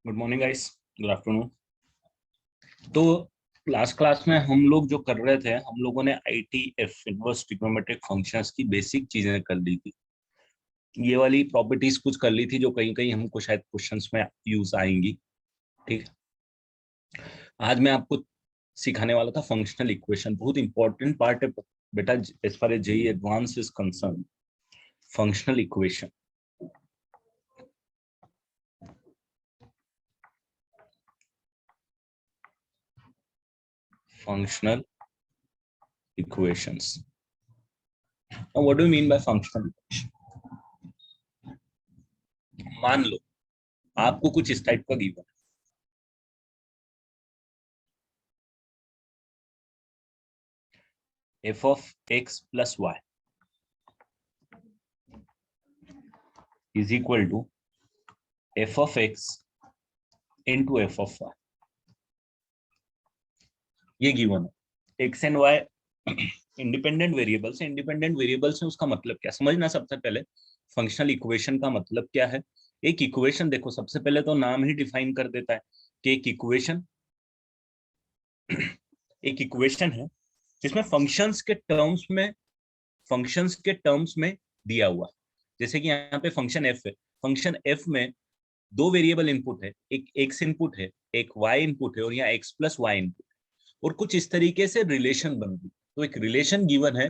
Good morning guys. Good afternoon. तो last class में हम लोग जो कर रहे थे, हम लोगों ने आईटीएफ इनवर्स ट्रिग्नोमेट्रिक फंक्शंस की बेसिक चीजें कर ली थी। ये वाली प्रॉपर्टीज कुछ कर ली थी जो कहीं कहीं हमको शायद क्वेश्चंस में यूज आएंगी। ठीक है, आज मैं आपको सिखाने वाला था फंक्शनल इक्वेशन। बहुत इंपॉर्टेंट पार्ट है बेटा as far as JEE advance is concern. Functional equation, functional equations. Now, what do you mean by functional equation? मान लो आपको कुछ इस टाइप का गिवन है, f of x plus y is equal to f of x into f of y। ये given है। x and y independent variables है। Independent variables है उसका मतलब क्या समझना। सबसे पहले फंक्शनल इक्वेशन का मतलब क्या है। एक इक्वेशन देखो, सबसे पहले तो नाम ही डिफाइन कर देता है कि एक इक्वेशन है जिसमें फंक्शंस के टर्म्स में दिया हुआ है। जैसे कि यहाँ पे फंक्शन एफ है। फंक्शन एफ में दो वेरिएबल इनपुट है, एक एक्स इनपुट है, एक वाई इनपुट है, और यहाँ एक्स प्लस वाई इनपुट, और कुछ इस तरीके से रिलेशन बन गई। तो एक रिलेशन गिवन है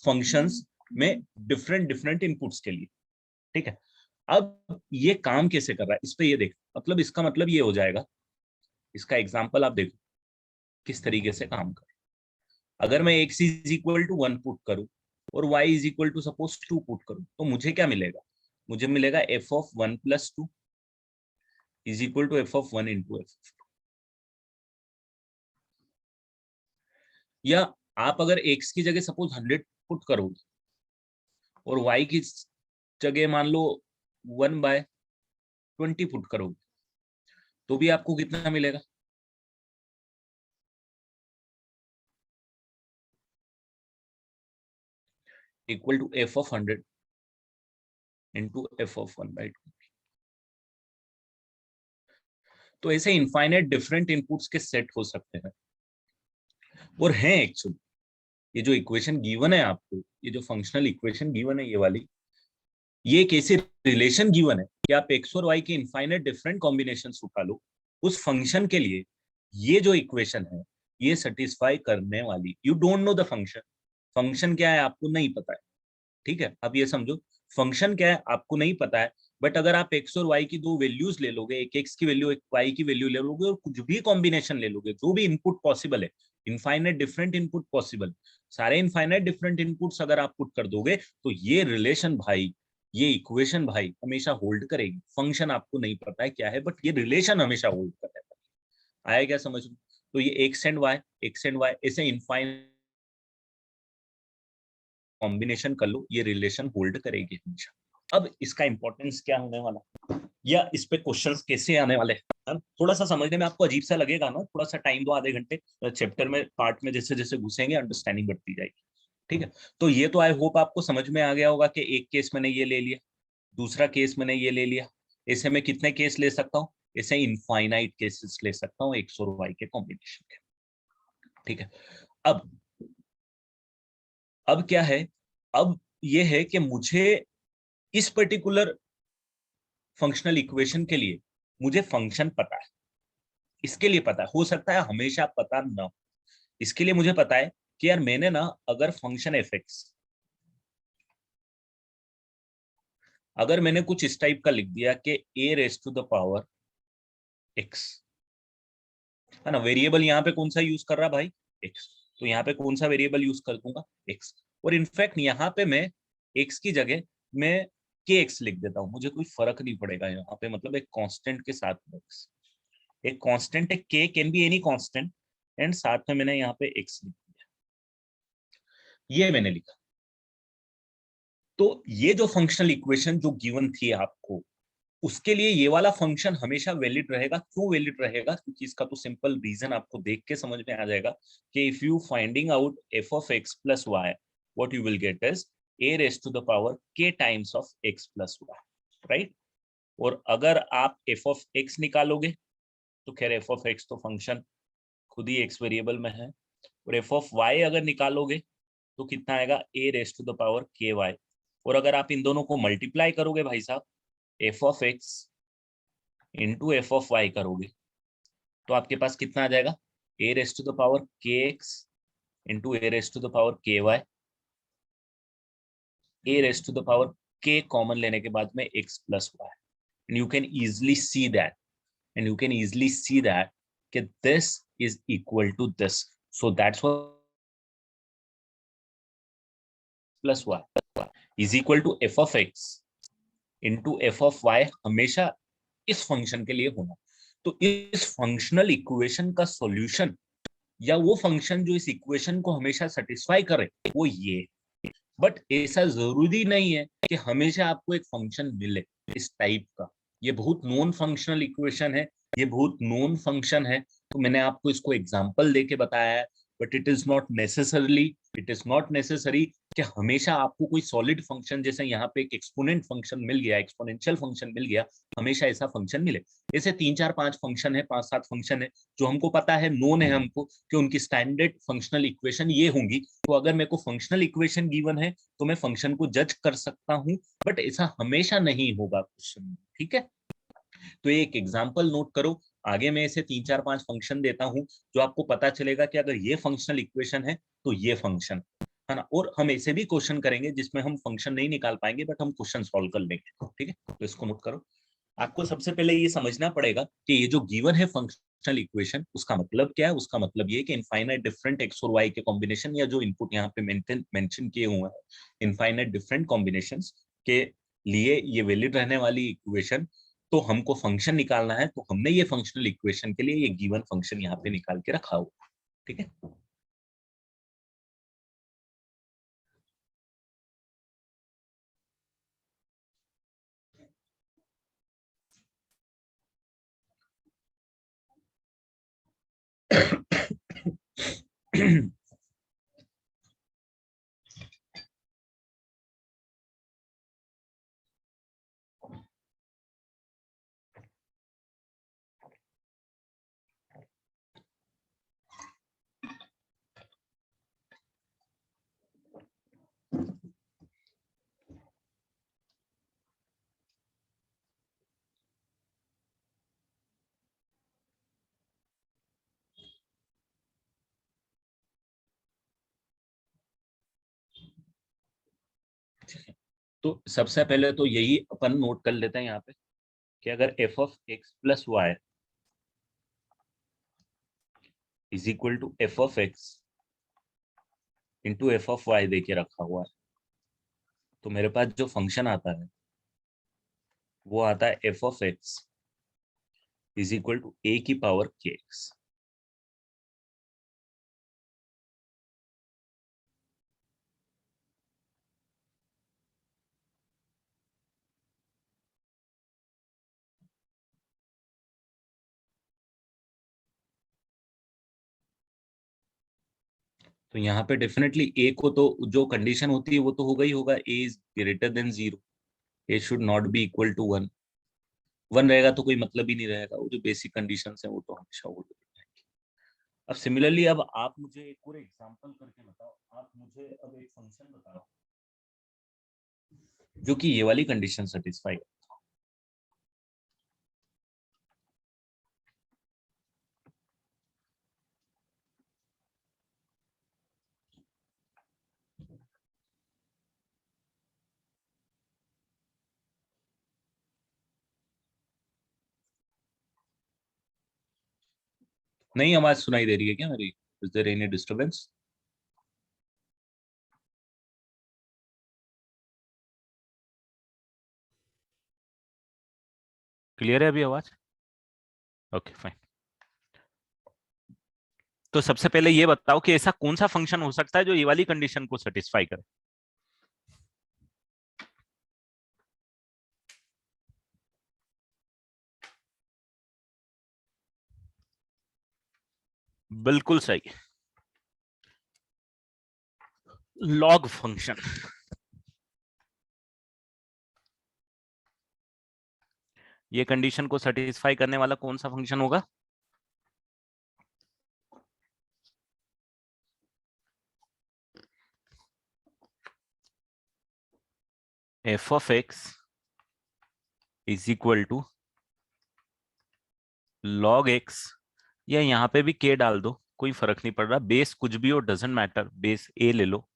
फंक्शंस में डिफरेंट डिफरेंट इनपुट्स के लिए। ठीक है, अब ये काम कैसे कर रहा है इस पे ये देख, मतलब इसका मतलब ये हो जाएगा। इसका एग्जांपल आप देखो किस तरीके से काम कर। अगर मैं x is equal to 1 put करूं और y is equal to suppose 2 put करूं, तो मुझे क्या मिलेगा। मुझे मिलेगा f of 1 plus 2 is equal to f of 1 into F of 2। या आप अगर x की जगह सपोज 100 पुट करोगे और y की जगह मान लो 1/20 पुट करोगे, तो भी आपको कितना मिलेगा। Equal to f of 100 into f of 1/2। तो ऐसे इनफाइनाइट डिफरेंट इनपुट्स के सेट हो सकते हैं और हैं एक्चुअली। ये जो इक्वेशन गिवन है आपको, ये जो फंक्शनल इक्वेशन गिवन है, ये वाली, ये एक ऐसी रिलेशन गिवन है कि आप एक्स और वाई के इनफाइनाइट डिफरेंट कॉम्बिनेशन उठा लो, उस फंक्शन के लिए ये जो इक्वेशन है ये सेटिस्फाई करने वाली। You don't know the function. Function क्या है आपको नहीं पता है। ठीक है, अब ये समझो फंक्शन क्या है आपको नहीं पता है, बट अगर आप एक्स और वाई की दो वैल्यूज ले लोगे, एक एक्स की वैल्यू एक वाई की वैल्यू ले लोगे, और कुछ भी कॉम्बिनेशन ले लोगे, जो भी इनपुट पॉसिबल है, इनफाइनाइट डिफरेंट इनपुट पॉसिबल, सारे इनफाइनाइट डिफरेंट इनपुट्स अगर आप पुट कर दोगे, तो ये रिलेशन भाई, ये इक्वेशन भाई हमेशा होल्ड करेगी। फंक्शन आपको नहीं पता है क्या है, बट ये रिलेशन हमेशा होल्ड करेगा। आया क्या समझ में। तो ये एक्स एंड वाई ऐसे इनफाइनाइट कॉम्बिनेशन कर लो, ये रिलेशन होल्ड करेगी हमेशा। अब इसका इंपॉर्टेंस क्या होने वाला, या इस पे क्वेश्चंस कैसे आने वाले हैं, थोड़ा सा समझने में आपको अजीब सा लगेगा ना, थोड़ा सा टाइम दो, आधे घंटे चैप्टर में पार्ट में जैसे जैसे घुसेंगे अंडरस्टैंडिंग बढ़ती जाएगी। ठीक है, तो ये तो आई होप आपको समझ में आ गया होगा कि एक केस मैंने ये ले लिया, दूसरा केस मैंने ये ले लिया। ऐसे में कितने केस ले सकता हूँ, ऐसे इनफाइनाइट केसेस ले सकता हूँ एक्स और वाई के कॉम्बिनेशन के। ठीक है, अब अब क्या है, अब ये है कि मुझे इस पर्टिकुलर फंक्शनल इक्वेशन के लिए मुझे फंक्शन पता है। इसके लिए पता है, हो सकता है हमेशा पता ना हो। इसके लिए मुझे पता है कि यार मैंने ना, अगर फंक्शन एफ एक्स, अगर मैंने कुछ इस टाइप का लिख दिया कि a raise to the power x, है ना, वेरिएबल यहाँ पे कौन सा यूज कर रहा भाई, एक्स, तो यहाँ पे कौन सा वेरिएबल यूज कर दूंगा, एक्स। और इनफैक्ट यहाँ पे मैं एक्स की जगह मैं के एक्स लिख देता हूँ, मुझे कोई फर्क नहीं पड़ेगा यहाँ पे, मतलब एक कांस्टेंट के साथ एक्स, एक कांस्टेंट है, के can be any constant, and साथ में मैंने यहाँ पे एक्स लिख दिया, ये मैंने लिखा। तो ये जो फंक्शनल इक्वेशन जो गिवन थी आपको, उसके लिए ये वाला फंक्शन हमेशा वैलिड रहेगा। क्यों वैलिड रहेगा, क्योंकि इसका तो सिंपल रीजन आपको देख के समझ में आ जाएगा कि if you finding out f of x plus y, what you will get is a raise to the power k times of x plus y, right. और अगर आप एफ ऑफ एक्स निकालोगे तो खैर एफ ऑफ एक्स तो function खुद ही x variable में है, और एफ ऑफ वाई अगर निकालोगे तो कितना आएगा ए raise to the power k Y. और अगर आप इन दोनों को मल्टीप्लाई करोगे भाई साहब, f of x into F of y करोगे तो आपके पास कितना आ जाएगा, a raise to the power k x into a raise to the power k y. A raise to the power k common लेने के बाद में x plus y, and you can easily see that, कि this is equal to this, so that's what plus y is equal to f of x into f of y हमेशा इस function के लिए होना। तो इस फंक्शनल इक्वेशन का solution या वो फंक्शन जो इस इक्वेशन को हमेशा सेटिस्फाई करे वो ये। बट ऐसा जरूरी नहीं है कि हमेशा आपको एक फंक्शन मिले इस टाइप का। ये बहुत नॉन फंक्शनल इक्वेशन है, ये बहुत नॉन फंक्शन है, तो मैंने आपको इसको एग्जांपल देके बताया है। But it is not necessary कि हमेशा आपको कोई सॉलिड फंक्शन, जैसे यहाँ पे एक एक्सपोनेंट फंक्शन मिल गया, एक्सपोनेंशियल फंक्शन मिल गया, हमेशा ऐसा फंक्शन मिले। ऐसे 3 4 5 फंक्शन है, 5 7 फंक्शन है जो हमको पता है, नोन है हमको कि उनकी स्टैंडर्ड फंक्शनल इक्वेशन ये होंगी। तो अगर मेरे को फंक्शनल इक्वेशन गिवन है तो मैं फंक्शन को जज कर सकता हूँ, बट ऐसा हमेशा नहीं होगा क्वेश्चन में, ठीक है। तो एक एग्जांपल नोट करो, आगे मैं ऐसे 3 4 5 फंक्शन देता हूं जो आपको पता चलेगा कि अगर ये फंक्शनल इक्वेशन है तो ये फंक्शन है ना। और हम ऐसे भी क्वेश्चन करेंगे जिसमें हम फंक्शन नहीं निकाल पाएंगे बट हम क्वेश्चन सॉल्व कर लेंगे, ठीक है। तो इसको नोट करो। आपको सबसे पहले ये समझना पड़ेगा कि ये जो गिवन है फंक्शनल इक्वेशन, उसका मतलब क्या है। उसका मतलब ये कि इनफाइनाइट डिफरेंट एक्स और वाई के कॉम्बिनेशन, या जो इनपुट यहाँ पे मेंशन किए हुए हैं, इनफाइनाइट डिफरेंट कॉम्बिनेशंस के लिए ये वैलिड रहने वाली इक्वेशन। तो हमको फंक्शन निकालना है, तो हमने ये फंक्शनल इक्वेशन के लिए ये गिवन फंक्शन यहाँ पे निकाल के रखा हुआ, ठीक है। तो सबसे पहले तो यही अपन नोट कर लेते हैं यहाँ पे कि अगर F of x plus Y is equal to F of x into F of Y देके रखा हुआ है, तो मेरे पास जो फंक्शन आता है वो आता है f of x is equal to a की पावर के एक्स। तो यहाँ पे डेफिनेटली ए को तो जो कंडीशन होती है वो तो होगा ही होगा, a is greater than 0, a should not be equal to 1। 1 रहेगा तो कोई मतलब ही नहीं रहेगा, वो जो बेसिक कंडीशन है वो तो हमेशा होगी। अब सिमिलरली अब आप मुझे एक और एग्जांपल करके बताओ, आप मुझे अब एक फंक्शन बताओ जो कि ये वाली कंडीशन सेटिस्फाई। नहीं आवाज सुनाई दे रही है क्या मेरी? Is there any disturbance? Clear है अभी आवाज? Okay fine. तो सबसे पहले ये बताओ कि ऐसा कौन सा फंक्शन हो सकता है जो ये वाली कंडीशन को सेटिस्फाई करे। बिल्कुल सही, लॉग फंक्शन। ये कंडीशन को सेटिस्फाई करने वाला कौन सा फंक्शन होगा? F of x is equal to log X, या यहाँ पे भी के डाल दो, कोई फर्क नहीं पड़ रहा, बेस कुछ भी हो, डजेंट मैटर, बेस ए ले लो,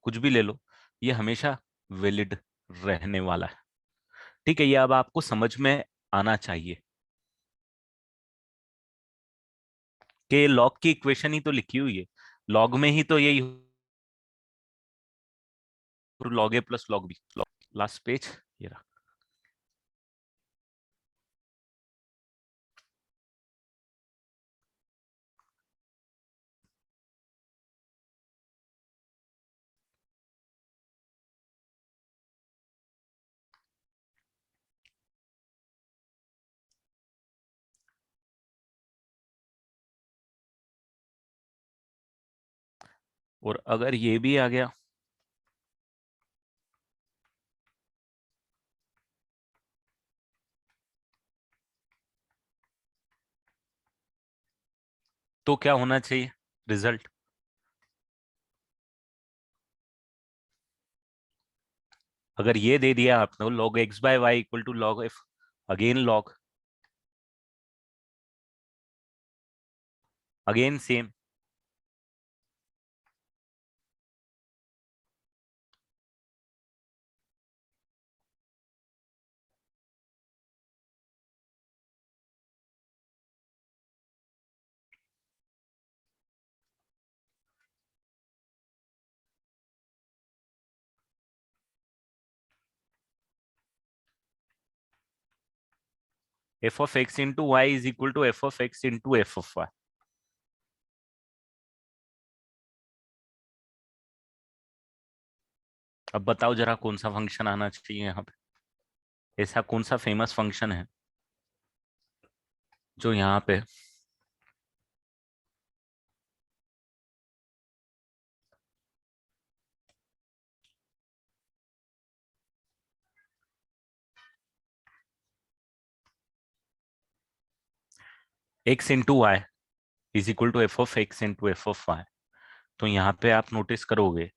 कुछ भी ले लो, ये हमेशा वैलिड रहने वाला है। ठीक है, ये अब आपको समझ में आना चाहिए कि लॉग की इक्वेशन ही तो लिखी हुई है, लॉग में ही तो यही, log a plus log b. Last page ये रहा। और अगर ये भी आ गया तो क्या होना चाहिए रिजल्ट? अगर ये दे दिया आपने log x by Y equal to log f, again log, again same, f of x into Y is equal to f of x into f of y। अब बताओ जरा कौन सा फंक्शन आना चाहिए यहाँ पे, ऐसा कौन सा फेमस फंक्शन है जो यहाँ पे x into Y is equal to F of x into F of Y. तो यहाँ पे आप नोटिस करोगे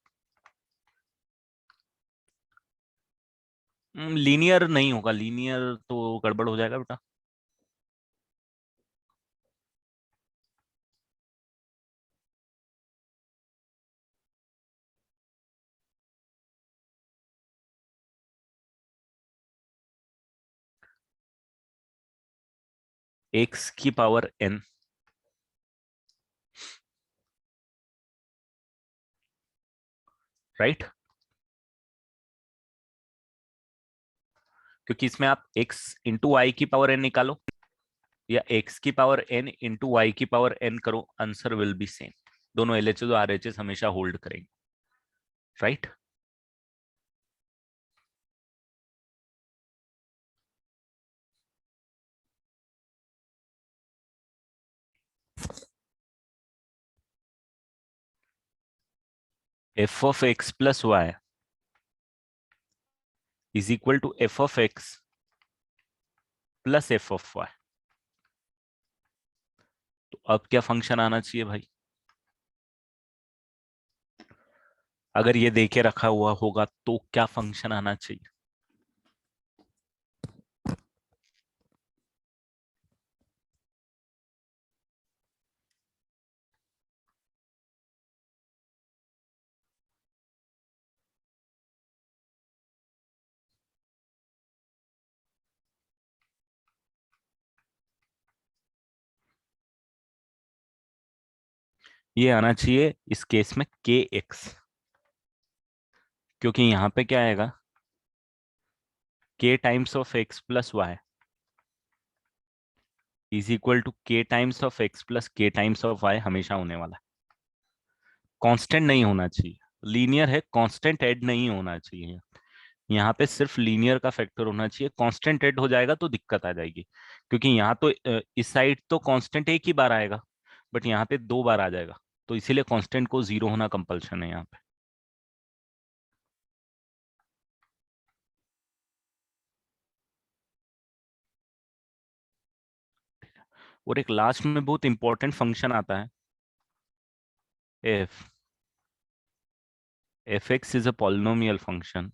लीनियर नहीं होगा, लीनियर तो गड़बड़ हो जाएगा बेटा। एक्स की पावर n, राइट, क्योंकि इसमें आप x इंटू वाई की पावर n निकालो या x की पावर n इंटू वाई की पावर n करो, आंसर विल बी सेम। दोनों एलएचएस और आरएचएस हमेशा होल्ड करेंगे, right. F of x plus Y is equal to F of x plus F of Y. तो अब क्या फंक्शन आना चाहिए भाई? अगर ये देके रखा हुआ होगा तो क्या फंक्शन आना चाहिए? ये आना चाहिए इस केस में के एक्स, क्योंकि यहाँ पे क्या आएगा, K times of x plus Y is equal to K times of x plus K times of Y, हमेशा होने वाला है, कांस्टेंट नहीं होना चाहिए। लीनियर है, कांस्टेंट ऐड नहीं होना चाहिए, यहाँ पे सिर्फ लीनियर का फैक्टर होना चाहिए। कांस्टेंट ऐड हो जाएगा तो दिक्कत आ जाएगी, क्योंकि यहाँ तो इस साइड तो कांस्टेंट एक ही बार आएगा, बट यहाँ पे दो बार आ जाएगा, तो इसीलिए कांस्टेंट को जीरो होना कंपल्शन है यहाँ पे। और एक लास्ट में बहुत इंपॉर्टेंट फंक्शन आता है F F x is a polynomial function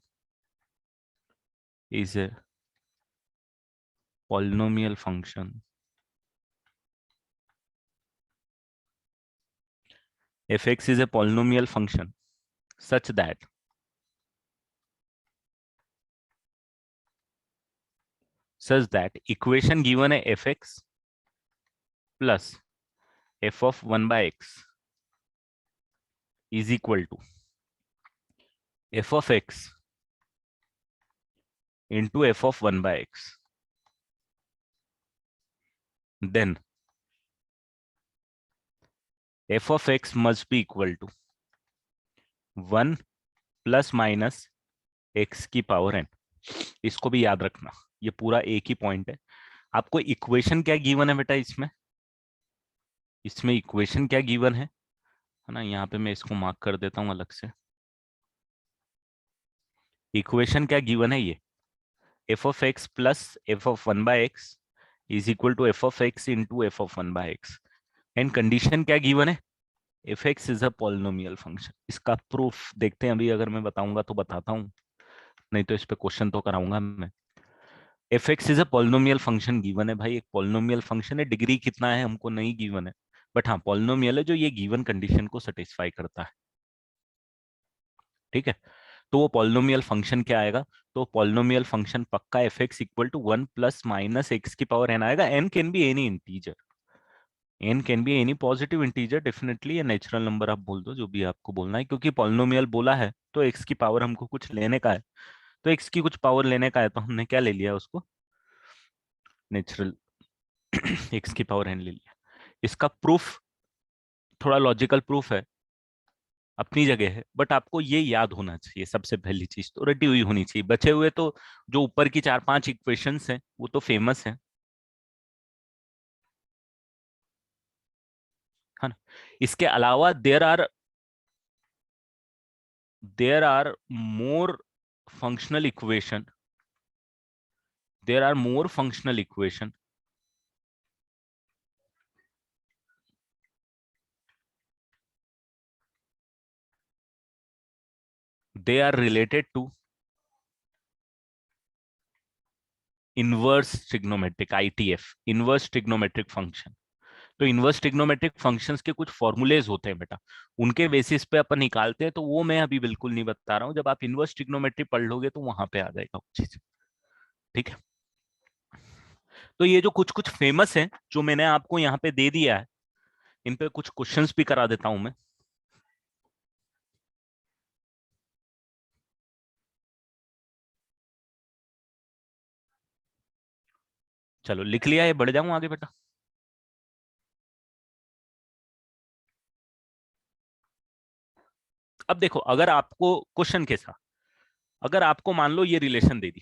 is a polynomial function. Fx is a polynomial function such that equation given है fx plus f of 1 by x is equal to f of x into f of 1 by x. Then f of x must be equal to 1 plus minus x की power n. इसको भी याद रखना, ये पूरा एक ही point है. आपको इक्वेशन क्या गिवन है बेटा? इसमें इक्वेशन क्या गिवन है ना? यहाँ पे मैं इसको मार्क कर देता हूं अलग से. इक्वेशन क्या गिवन है? ये f of x plus f of 1 by x is equal to f of x into f of 1 by x. And condition क्या गिवन है? F x is a polynomial function. इसका प्रूफ देखते हैं अभी, अगर मैं बताऊंगा तो बताता हूँ, नहीं तो इस पे क्वेश्चन तो कराऊंगा मैं. F x is a polynomial function given है भाई. एक पॉलिनोमियल फंक्शन है, डिग्री कितना है हमको नहीं गिवन है, बट हाँ पॉलिनोमियल है जो ये गिवन कंडीशन को सेटिस्फाई करता है. ठीक है, तो वो पॉलिनोमियल फंक्शन क्या आएगा? तो पॉलिनोमियल फंक्शन पक्का F X equal to 1 plus minus X की पावर एन आएगा. N can be any integer, N can be any positive integer definitely, या नेचुरल नंबर आप बोल दो, जो भी आपको बोलना है, क्योंकि पॉलिनोमियल बोला है तो एक्स की पावर हमको कुछ लेने का है, तो एक्स की कुछ पावर लेने का है, तो हमने क्या ले लिया उसको? नेचुरल एक्स की पावर एन ले लिया. इसका प्रूफ थोड़ा लॉजिकल प्रूफ है, अपनी जगह है, बट आपको ये याद होना चाहिए. सबसे पहली चीज तो रटी हुई होनी चाहिए. बचे हुए तो जो ऊपर की 4-5 इक्वेशंस हैं वो तो फेमस है ना? इसके अलावा there are more functional equation, there are more functional equation they are related to inverse trigonometric ITF, inverse trigonometric function. तो इनवर्स ट्रिग्नोमेट्रिक फंक्शंस के कुछ फॉर्मूलेज होते हैं बेटा, उनके बेसिस पे अपन निकालते हैं, तो वो मैं अभी बिल्कुल नहीं बता रहा हूँ. जब आप इनवर्स ट्रिग्नोमेट्री पढ़ लोगे तो वहां पे आ जाएगा वो चीज. ठीक है, तो ये जो कुछ कुछ फेमस है जो मैंने आपको यहाँ पे दे दिया है, इन पे कुछ क्वेश्चंस भी करा देता हूं मैं. चलो लिख लिया, ये बढ़ जाऊं आगे बेटा? अब देखो, अगर आपको क्वेश्चन के साथ, अगर आपको मान लो ये रिलेशन दे दी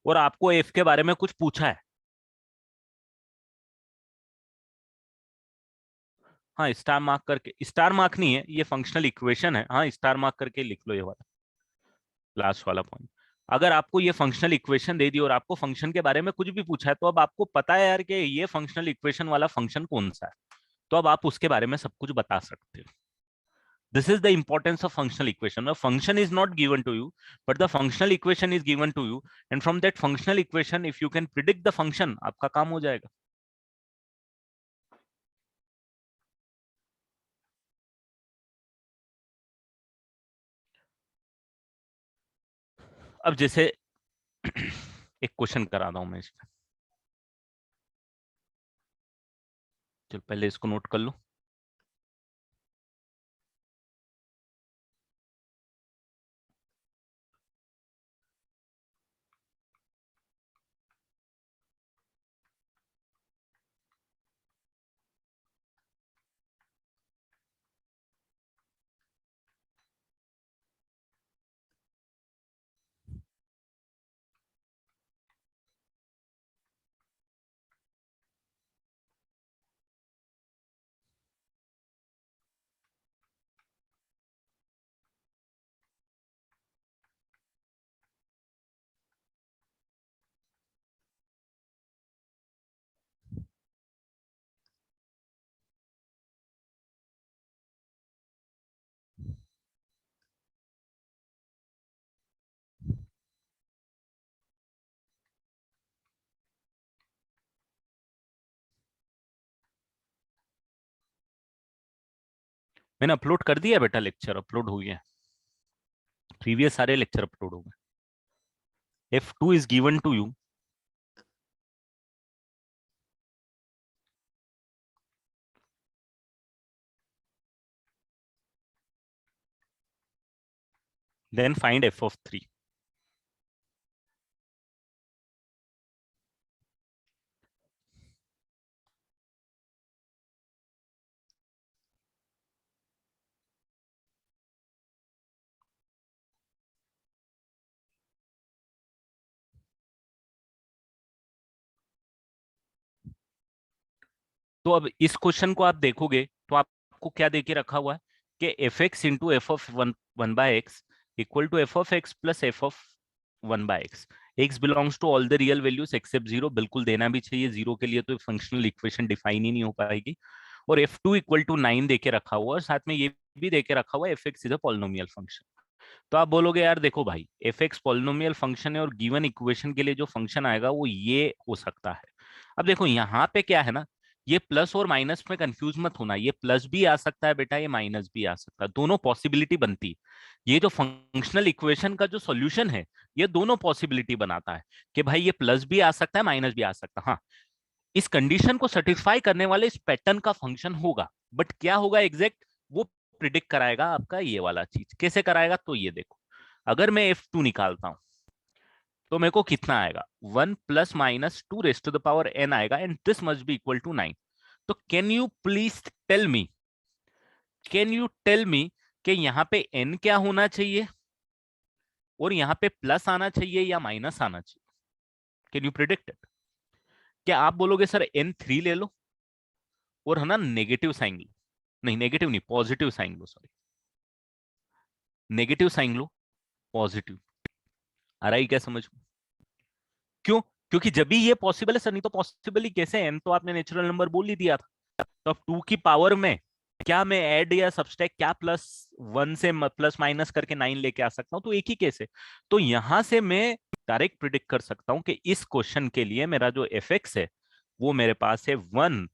और आपको एफ के बारे में कुछ पूछा है, हाँ स्टार मार्क करके, स्टार मार्क नहीं है ये फंक्शनल इक्वेशन है, हाँ स्टार मार्क करके लिख लो ये वाला लास्ट वाला पॉइंट. अगर आपको ये फंक्शनल इक्वेशन दे दी और आपको फंक्शन के बारे में कुछ भी पूछा है, तो अब आपको पता है यार कि ये फंक्शनल इक्वेशन वाला फंक्शन कौन सा है, तो अब आप उसके बारे में सब कुछ बता सकते हो. This is the importance of functional equation. A function is not given to you, but the functional equation is given to you, and from that functional equation, if you can predict the function, आपका काम हो जाएगा. अब जैसे एक question कराता हूं मैं इसमें, चलो पहले इसको नोट कर लो. मैंने अपलोड कर दिया बेटा, लेक्चर अपलोड हो गया, प्रीवियस सारे लेक्चर अपलोड हो गए। F2 is given to you, then find f of 3. तो अब इस क्वेश्चन को आप देखोगे तो आपको क्या देके रखा हुआ है कि f x into F of one one by x equal to F of x plus F of one by x. X belongs to all the real values except zero, बिल्कुल देना भी चाहिए, जीरो के लिए तो फंक्शनल इक्वेशन डिफाइन ही नहीं हो पाएगी। और एफ टू इक्वल टू 9 देके रखा हुआ है, और साथ में ये भी देके रखा हुआ है f x is a polynomial function. तो आप बोलोगे यार देखो भाई, एफ एक्स पॉलिनोमियल फंक्शन है और गिवन इक्वेशन के लिए जो फंक्शन आएगा वो ये हो सकता है। अब देखो यहाँ पे क्या है ना, ये प्लस और माइनस में कंफ्यूज मत होना, ये प्लस भी आ सकता है बेटा, ये माइनस भी आ सकता है, दोनों पॉसिबिलिटी बनती है। ये जो फंक्शनल इक्वेशन का जो सॉल्यूशन है, ये दोनों पॉसिबिलिटी बनाता है कि भाई ये प्लस भी आ सकता है माइनस भी आ सकता है। हाँ, इस कंडीशन को सेटिस्फाई करने वाले इस पैटर्न का फंक्शन होगा, बट क्या होगा एग्जैक्ट वो प्रिडिक्ट कराएगा आपका ये वाला चीज। कैसे कराएगा, तो ये देखो, अगर मैं F2 निकालता हूं तो मेरे को कितना आएगा, 1 + -2 raised to the power n आएगा, and this must be equal to 9। तो कैन यू टेल मी कि यहाँ पे n क्या होना चाहिए और यहाँ पे प्लस आना चाहिए या माइनस आना चाहिए? Can you predict it? क्या आप बोलोगे सर n 3 ले लो और है ना नेगेटिव साइन लो, नहीं नेगेटिव नहीं, पॉजिटिव साइन लो, सॉरी, नेगेटिव साइन लो, पॉजिटिव। आ रहा है क्या समझ में? क्यों? क्योंकि जब भी ये पॉसिबल है सर, नहीं तो पॉसिबल ही कैसे? एन तो आपने नेचुरल नंबर बोल ही दिया था। तो अब 2 की पावर में क्या मैं ऐड या सब्सट्रैक्ट, क्या प्लस वन से प्लस माइनस करके 9 लेके आ सकता हूं? तो एक ही केस है। तो यहां से मैं डायरेक्ट प्रिडिक्ट कर सकता हूं कि इस क्वेश्चन के लिए मेरा जो एफ एक्स है वो मेरे पास है 1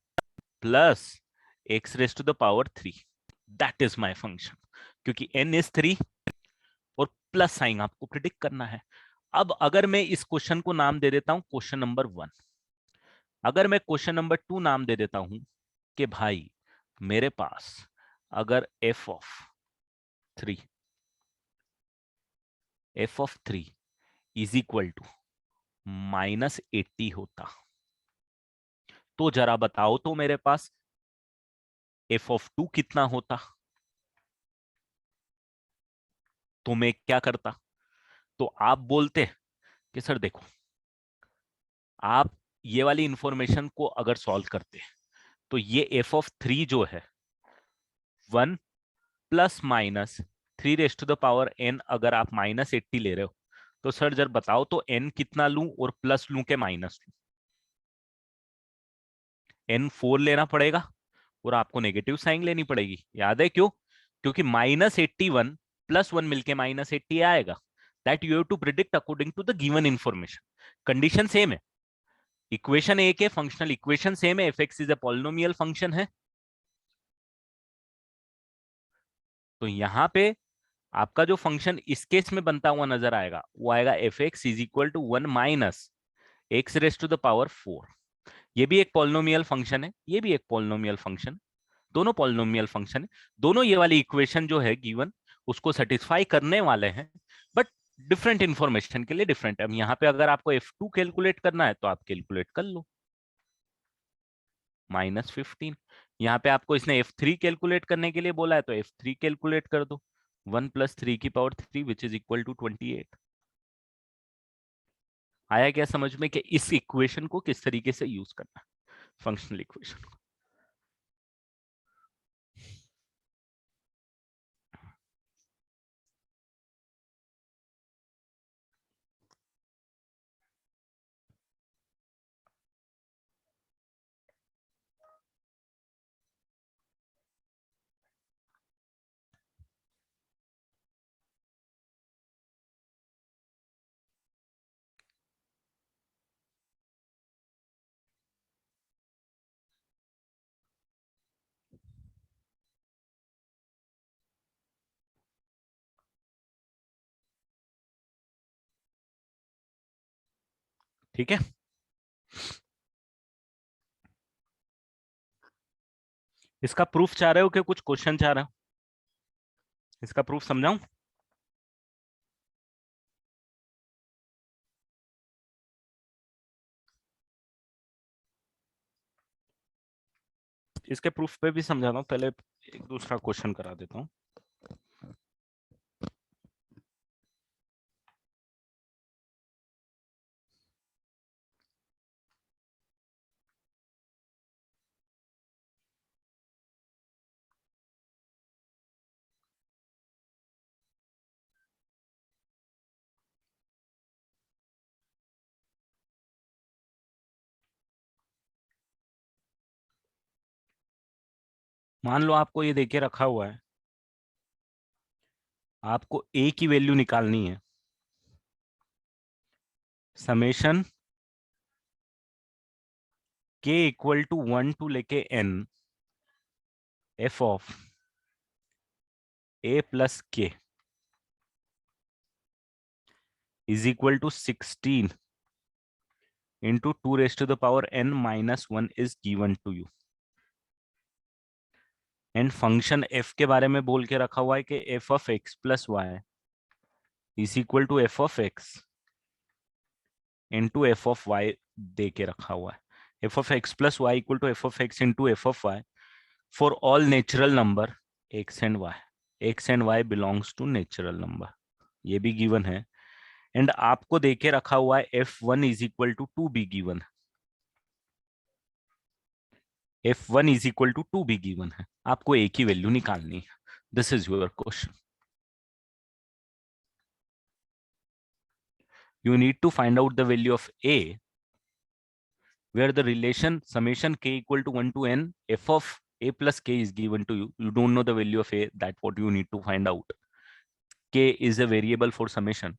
+ x⁻³ that is my function, क्योंकि n इज 3 और प्लस साइन आपको प्रिडिक्ट करना है। अब अगर मैं इस क्वेश्चन को नाम दे देता हूं क्वेश्चन नंबर 1, अगर मैं क्वेश्चन नंबर 2 नाम दे देता हूं कि भाई मेरे पास अगर f(3) इज इक्वल टू -80 होता, तो जरा बताओ तो मेरे पास f(2) कितना होता? तो मैं क्या करता? तो आप बोलते कि सर देखो, आप ये वाली इंफॉर्मेशन को अगर सॉल्व करते तो ये f(3) जो है 1 ± 3 raised to the power n, अगर आप -80 ले रहे हो तो सर जर बताओ तो n कितना लूं और प्लस लूं के माइनस लूं? n 4 लेना पड़ेगा और आपको नेगेटिव साइन लेनी पड़ेगी, याद है क्यों? क्योंकि -81 +1 मिलके -80 आएगा। That you have to predict according to the given information. Condition same है, इक्वेशन एक है, फंक्शनल इक्वेशन सेम है, f x is a polynomial function है। तो यहां पे आपका जो फंक्शन इस केस में बनता हुआ नजर आएगा वो आएगा f(x) = 1 - x⁻⁴। ये भी एक पॉलिनोमियल फंक्शन है, ये भी एक पॉलिनोमियल फंक्शन, दोनों पॉलिनोमियल फंक्शन है, दोनों ये वाली इक्वेशन जो है गिवन उसको सेटिस्फाई करने वाले हैं, बट डिफरेंट इंफॉर्मेशन के लिए डिफरेंट है। अब यहाँ पे अगर आपको F2 कैलकुलेट करना है तो आप कैलकुलेट कर लो, -15। यहाँ पे आपको इसने F3 कैलकुलेट करने के लिए बोला है तो F3 कैलकुलेट कर दो, 1 + 3 की power 3 which is equal to 28। आया क्या समझ में कि इस इक्वेशन को किस तरीके से यूज करना है, फंक्शनल इक्वेशन को? ठीक है, इसका प्रूफ चाह रहे हो कि कुछ क्वेश्चन चाह रहे हो? इसका प्रूफ समझाऊं? इसके प्रूफ पे भी समझाता हूँ, पहले एक दूसरा क्वेश्चन करा देता हूँ। मान लो आपको ये देके रखा हुआ है, आपको ए की वैल्यू निकालनी है, summation k equal to 1 to लेके n f of a plus k is equal to 16 into 2 raise to the power n minus 1 is given to you. And function f के बारे में बोल के रखा हुआ है कि f of x plus Y is equal to f of x into f of y दे के रखा हुआ है। f of x plus y equal to f of x into f of y for all natural number x and y। x and y belongs to natural number, ये भी given है। And आपको देके रखा हुआ है f1 इज इक्वल टू 2 भी given है, f1 इज इक्वल टू 2 भी गिवन है। आपको a की वैल्यू निकालनी है। This is your question. You need to find out the value of a where the relation summation k equal to 1 to n f of a plus k is given to you. You don't know the value of a, that what you need to find out. K is a variable for summation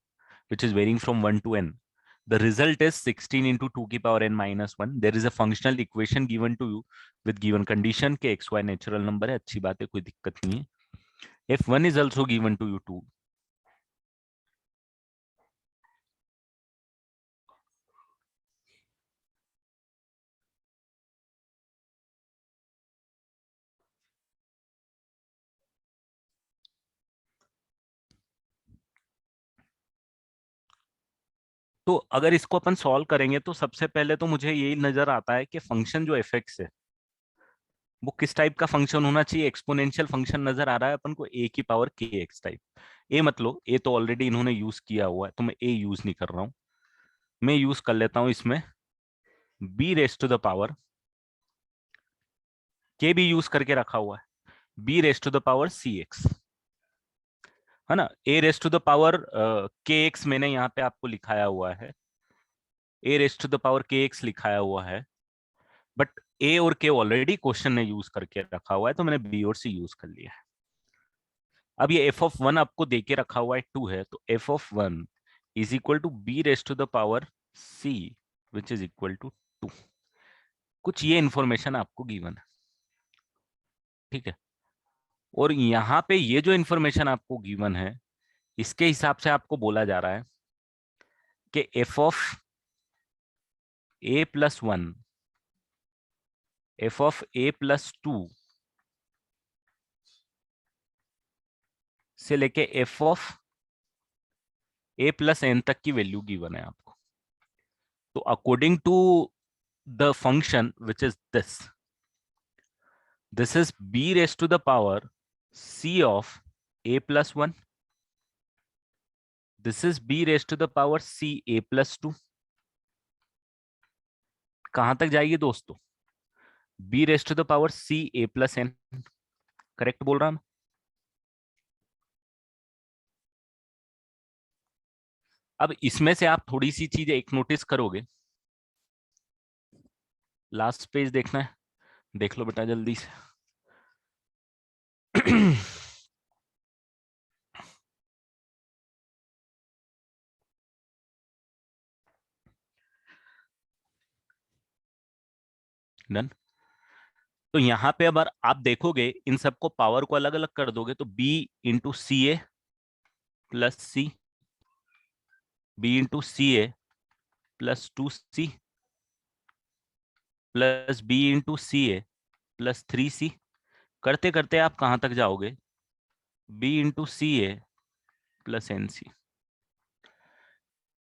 which is varying from 1 to n. The result is 16 into 2 की power n minus 1. There is a functional equation given to you with given condition के xy natural number है, अच्छी बात है, कोई दिक्कत नहीं है। f1 is also given to you too. तो अगर इसको अपन सॉल्व करेंगे तो सबसे पहले तो मुझे यही नजर आता है कि फंक्शन जो एफ एक्स है वो किस टाइप का फंक्शन होना चाहिए। एक्सपोनेंशियल फंक्शन नजर आ रहा है अपन को ए की पावर के एक्स टाइप। ए मतलब ए तो ऑलरेडी इन्होंने यूज किया हुआ है तो मैं ए यूज नहीं कर रहा हूं, मैं यूज कर लेता हूं इसमें b raise to the power, के भी यूज करके रखा हुआ है, b raise to the power c x, है ना। A raise to the power k x मैंने यहाँ पे आपको लिखाया हुआ है, a raise to the power k x लिखाया हुआ है, बट ए और के ऑलरेडी क्वेश्चन ने यूज करके रखा हुआ है तो मैंने बी और सी यूज कर लिया है। अब ये एफ ऑफ वन आपको देके रखा हुआ है 2 है, तो f of one is equal to b raise to the power c which is equal to 2। कुछ ये इंफॉर्मेशन आपको गिवन है, ठीक है। और यहाँ पे ये जो इंफॉर्मेशन आपको गिवन है इसके हिसाब से आपको बोला जा रहा है कि f of a plus 1, f of a plus 2 से लेके f of a plus n तक की वैल्यू गिवन है आपको। तो according to the function which is this is b raised to the power c of a plus 1, this is b raised to the power c a plus 2। कहां तक जाएगी दोस्तों? b raised to the power c a plus n, correct बोल रहा हूं। अब इसमें से आप थोड़ी सी चीज एक नोटिस करोगे, लास्ट पेज देखना है, देख लो बेटा जल्दी से। डन। तो यहां पे अगर आप देखोगे इन सबको पावर को अलग अलग कर दोगे तो b into c a plus c, b into c a plus 2c plus b into c a plus 3c। करते करते आप कहां तक जाओगे? b into c a plus n c.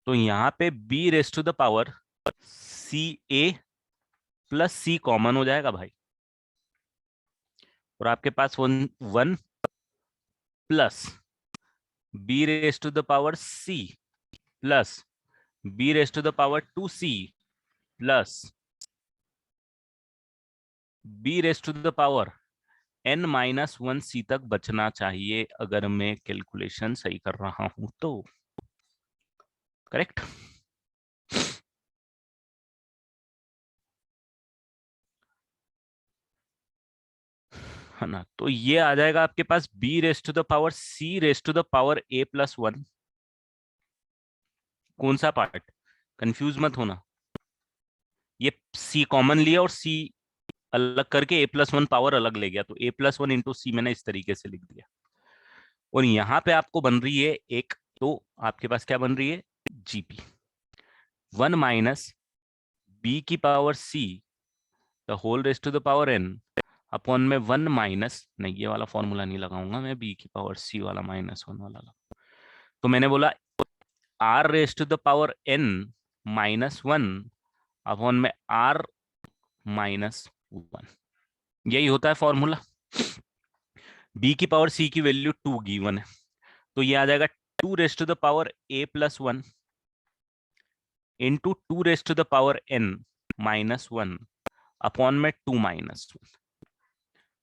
तो यहाँ पे b raise to the power c a plus c common हो जाएगा भाई, और आपके पास one one plus b raise to the power c plus b raise to the power 2c plus b raise to the power n-1c तक बचना चाहिए, अगर मैं कैलकुलेशन सही कर रहा हूं तो। करेक्ट? है ना? तो ये आ जाएगा आपके पास b raise to the power c raise to the power a plus 1। कौन सा पार्ट? कंफ्यूज मत होना, ये c कॉमन लिया और c अलग करके a+1 पावर अलग ले गया, तो a+1 इंटू सी मैंने इस तरीके से लिख दिया। और यहाँ पे आपको बन रही है एक, तो आपके पास क्या बन रही है? जीपी 1 माइनस बी की power c the whole raise to the power n upon में 1 माइनस, नहीं ये वाला फॉर्मूला नहीं लगाऊंगा मैं, बी की पावर सी वाला -1 वाला लगा। तो मैंने बोला R raise to the power n -1 upon में आर -1, यही होता है फॉर्मूला। बी की पावर सी की वैल्यू 2 गिवन है, तो ये आ जाएगा 2 raise to the power a plus 1 into 2 raise to the power n -1 upon में 2 -1।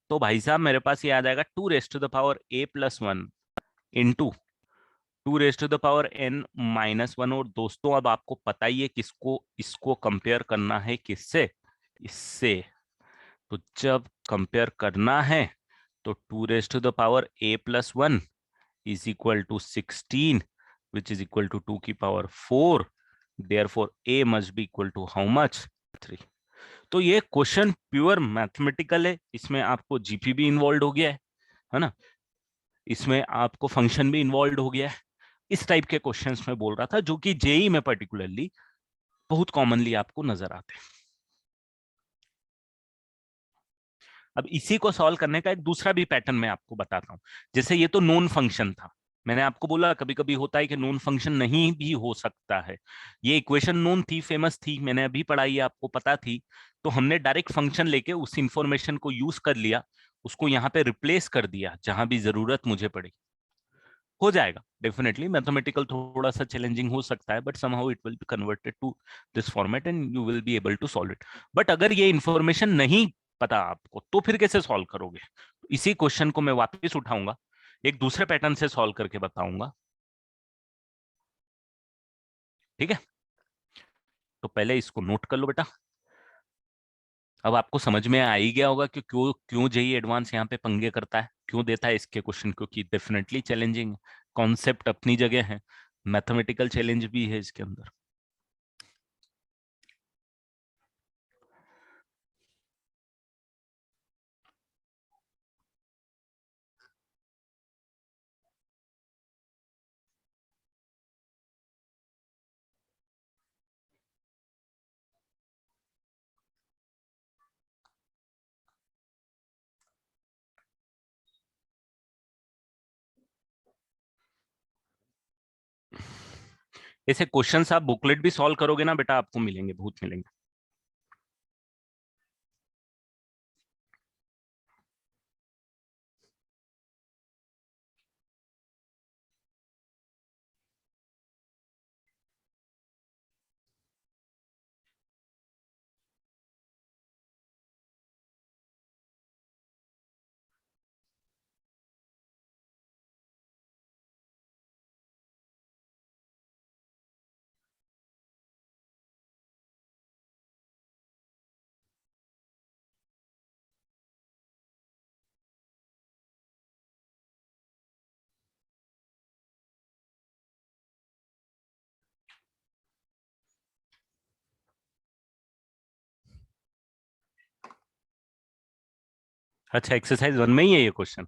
तो भाई साहब मेरे पास ये आ जाएगा 2 raise to the power a plus 1 into 2 raise to the power n -1। और दोस्तों अब आपको पता ही है किसको इसको कंपेयर करना है, किससे? इससे। तो जब कंपेयर करना है तो 2 raise to the power a plus 1 is equal to 16 which is equal to 2 की power 4, therefore a must be equal to how much? 3। तो ये क्वेश्चन प्योर मैथमेटिकल है, इसमें आपको जीपी भी इन्वॉल्व हो गया है ना, इसमें आपको फंक्शन भी इन्वॉल्व हो गया है। इस टाइप के क्वेश्चंस में बोल रहा था, जो कि जेई में पर्टिकुलरली बहुत कॉमनली आपको नजर आते हैं। अब इसी को सॉल्व करने का एक दूसरा भी पैटर्न मैं आपको बताता हूं। जैसे ये तो नोन फंक्शन था, मैंने आपको बोला कभी कभी होता है कि नोन फंक्शन नहीं भी हो सकता है। ये इक्वेशन नोन थी, फेमस थी, मैंने अभी पढ़ाई है, आपको पता थी। तो हमने डायरेक्ट फंक्शन लेके उस इंफॉर्मेशन को यूज कर लिया, उसको यहाँ पे रिप्लेस कर दिया जहां भी जरूरत मुझे पड़ी। हो जाएगा डेफिनेटली, मैथमेटिकल थोड़ा सा चैलेंजिंग हो सकता है, but somehow it will be converted to this format and you will be able to solve it. But अगर ये इंफॉर्मेशन नहीं पता आपको तो फिर कैसे सॉल्व करोगे? इसी क्वेश्चन को मैं वापस उठाऊंगा, एक दूसरे पैटर्न से सॉल्व करके बताऊंगा। ठीक है, तो पहले इसको नोट कर लो बेटा। अब आपको समझ में आ ही गया होगा कि क्यों क्यों जेई एडवांस यहाँ पे पंगे करता है, क्यों देता है इसके क्वेश्चन, क्योंकि डेफिनेटली चैलेंजिंग कॉन्सेप्ट अपनी जगह है, मैथमेटिकल चैलेंज भी है इसके अंदर। ऐसे क्वेश्चंस आप बुकलेट भी सॉल्व करोगे ना बेटा, आपको मिलेंगे, बहुत मिलेंगे। अच्छा, एक्सरसाइज 1 में ही है ये क्वेश्चन?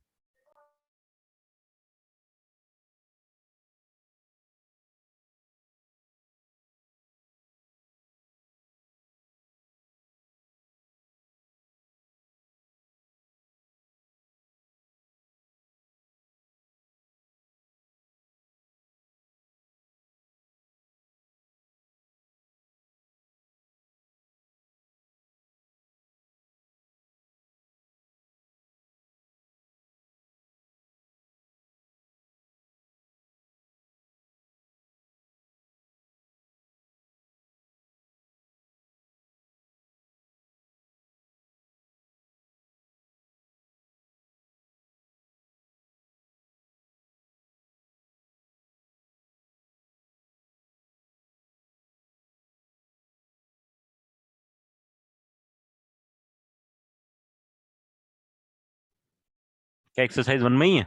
क्या एक्सरसाइज 1 में ही है?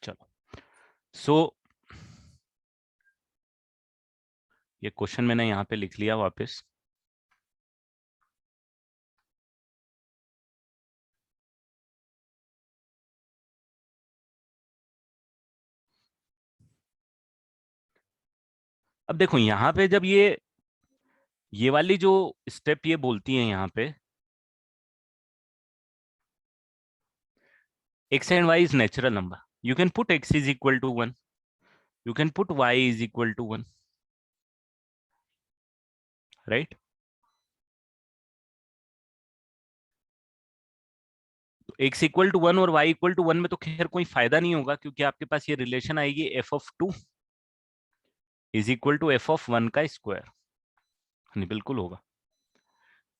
चलो, सो ये क्वेश्चन मैंने यहाँ पे लिख लिया वापस। अब देखो यहाँ पे जब ये वाली जो स्टेप ये बोलती है यहाँ पे, x and y is natural number, you can put x is equal to 1, you can put y is equal to 1, right? तो x इक्वल टू 1 और y इक्वल टू 1 में तो खैर कोई फायदा नहीं होगा, क्योंकि आपके पास ये रिलेशन आएगी f of 2 is equal to f of 1 का स्क्वायर। नहीं, बिल्कुल होगा।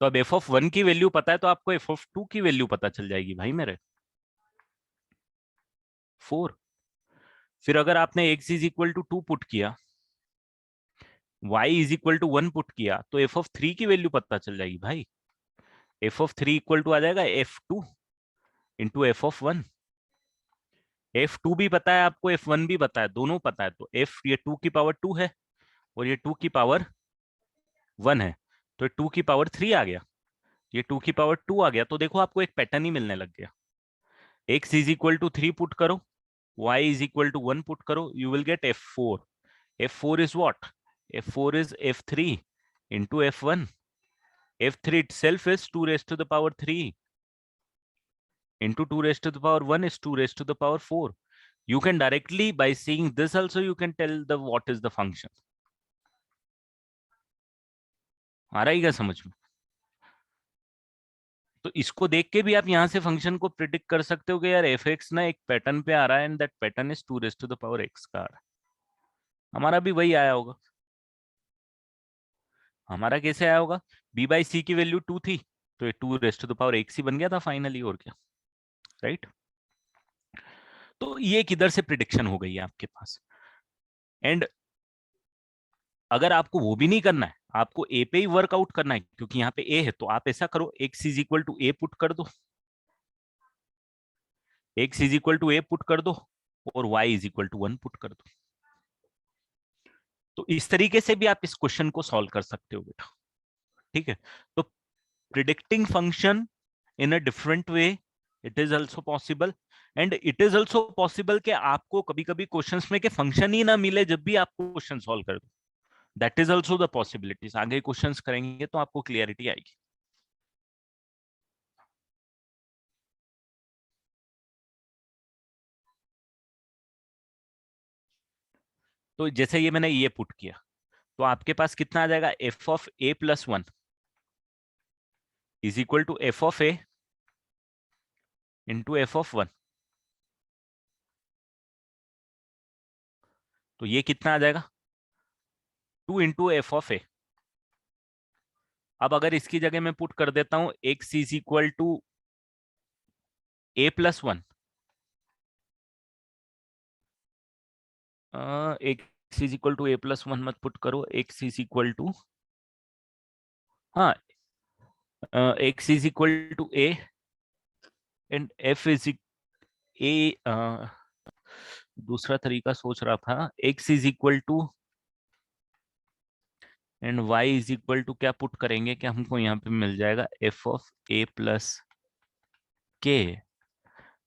तो अब f ऑफ 1 की वैल्यू पता है तो आपको f ऑफ 2 की वैल्यू पता चल जाएगी भाई मेरे, 4। फिर अगर आपने x is equal to 2 put किया, y is equal to 1 put किया, तो f ऑफ 3 की वैल्यू पता चल जाएगी भाई। f ऑफ 3 इक्वल टू आ जाएगा f2 into f of 1। f2 भी पता है आपको, f1 भी पता है, दोनों पता है, तो f ये 2 की पावर 2 है और ये 2 की पावर 1 है, तो 2 की पावर 3 आ गया, ये 2 की पावर 2 आ गया। तो देखो आपको एक पैटर्न ही मिलने लग गया। x is equal to 3 put करो, y is equal to 1 put करो, you will get f4। f4 is what? f4 is f3 into f1। f3 itself is 2 raised to the power 3 into 2 raised to the power 1 is 2 raised to the power 4। You can directly, by seeing this also, you can tell the what is the function। आ रहा है क्या समझ में? तो इसको देख के भी आप यहाँ से फंक्शन को प्रिडिक्ट कर सकते हो कि यार एफ एक्स ना एक पैटर्न पे आ रहा है and that pattern is 2 raise to the power x का आ रहा है। हमारा भी वही आया होगा। हमारा कैसे आया होगा? बी बाई सी की वैल्यू 2 थी, तो ये 2 raise to the power x ही बन गया था फाइनली, और क्या, राइट? तो ये किधर से प्रिडिक्शन हो गई है आपके पास। एंड अगर आपको वो भी नहीं करना है, आपको ए पे ही वर्कआउट करना है, क्योंकि यहाँ पे ए है, तो आप ऐसा करो, x is equal to a put कर दो, x is equal to a put कर दो और y is equal to 1 put कर दो। तो इस तरीके से भी आप इस क्वेश्चन को सॉल्व कर सकते हो बेटा, ठीक है? तो predicting function in a different way, it is also possible. And it is also possible कि आपको कभी कभी क्वेश्चंस में के फंक्शन ही ना मिले जब भी आप क्वेश्चन सॉल्व कर दो, that is also the possibilities. आगे क्वेश्चंस करेंगे तो आपको क्लियरिटी आएगी। तो जैसे ये मैंने ये पुट किया, तो आपके पास कितना आ जाएगा? F of a plus 1 is equal to F of a into F of 1। तो ये कितना आ जाएगा? 2 इंटू एफ ऑफ ए। अब अगर इसकी जगह मैं पुट कर देता हूं x is equal to a plus 1, x is equal to a plus 1 मत पुट करो, एक्स इज इक्वल टू, हाँ, x is equal to a and f is a, दूसरा तरीका सोच रहा था, x is equal to and y is equal to क्या put करेंगे कि हमको यहाँ पे मिल जाएगा f of a plus k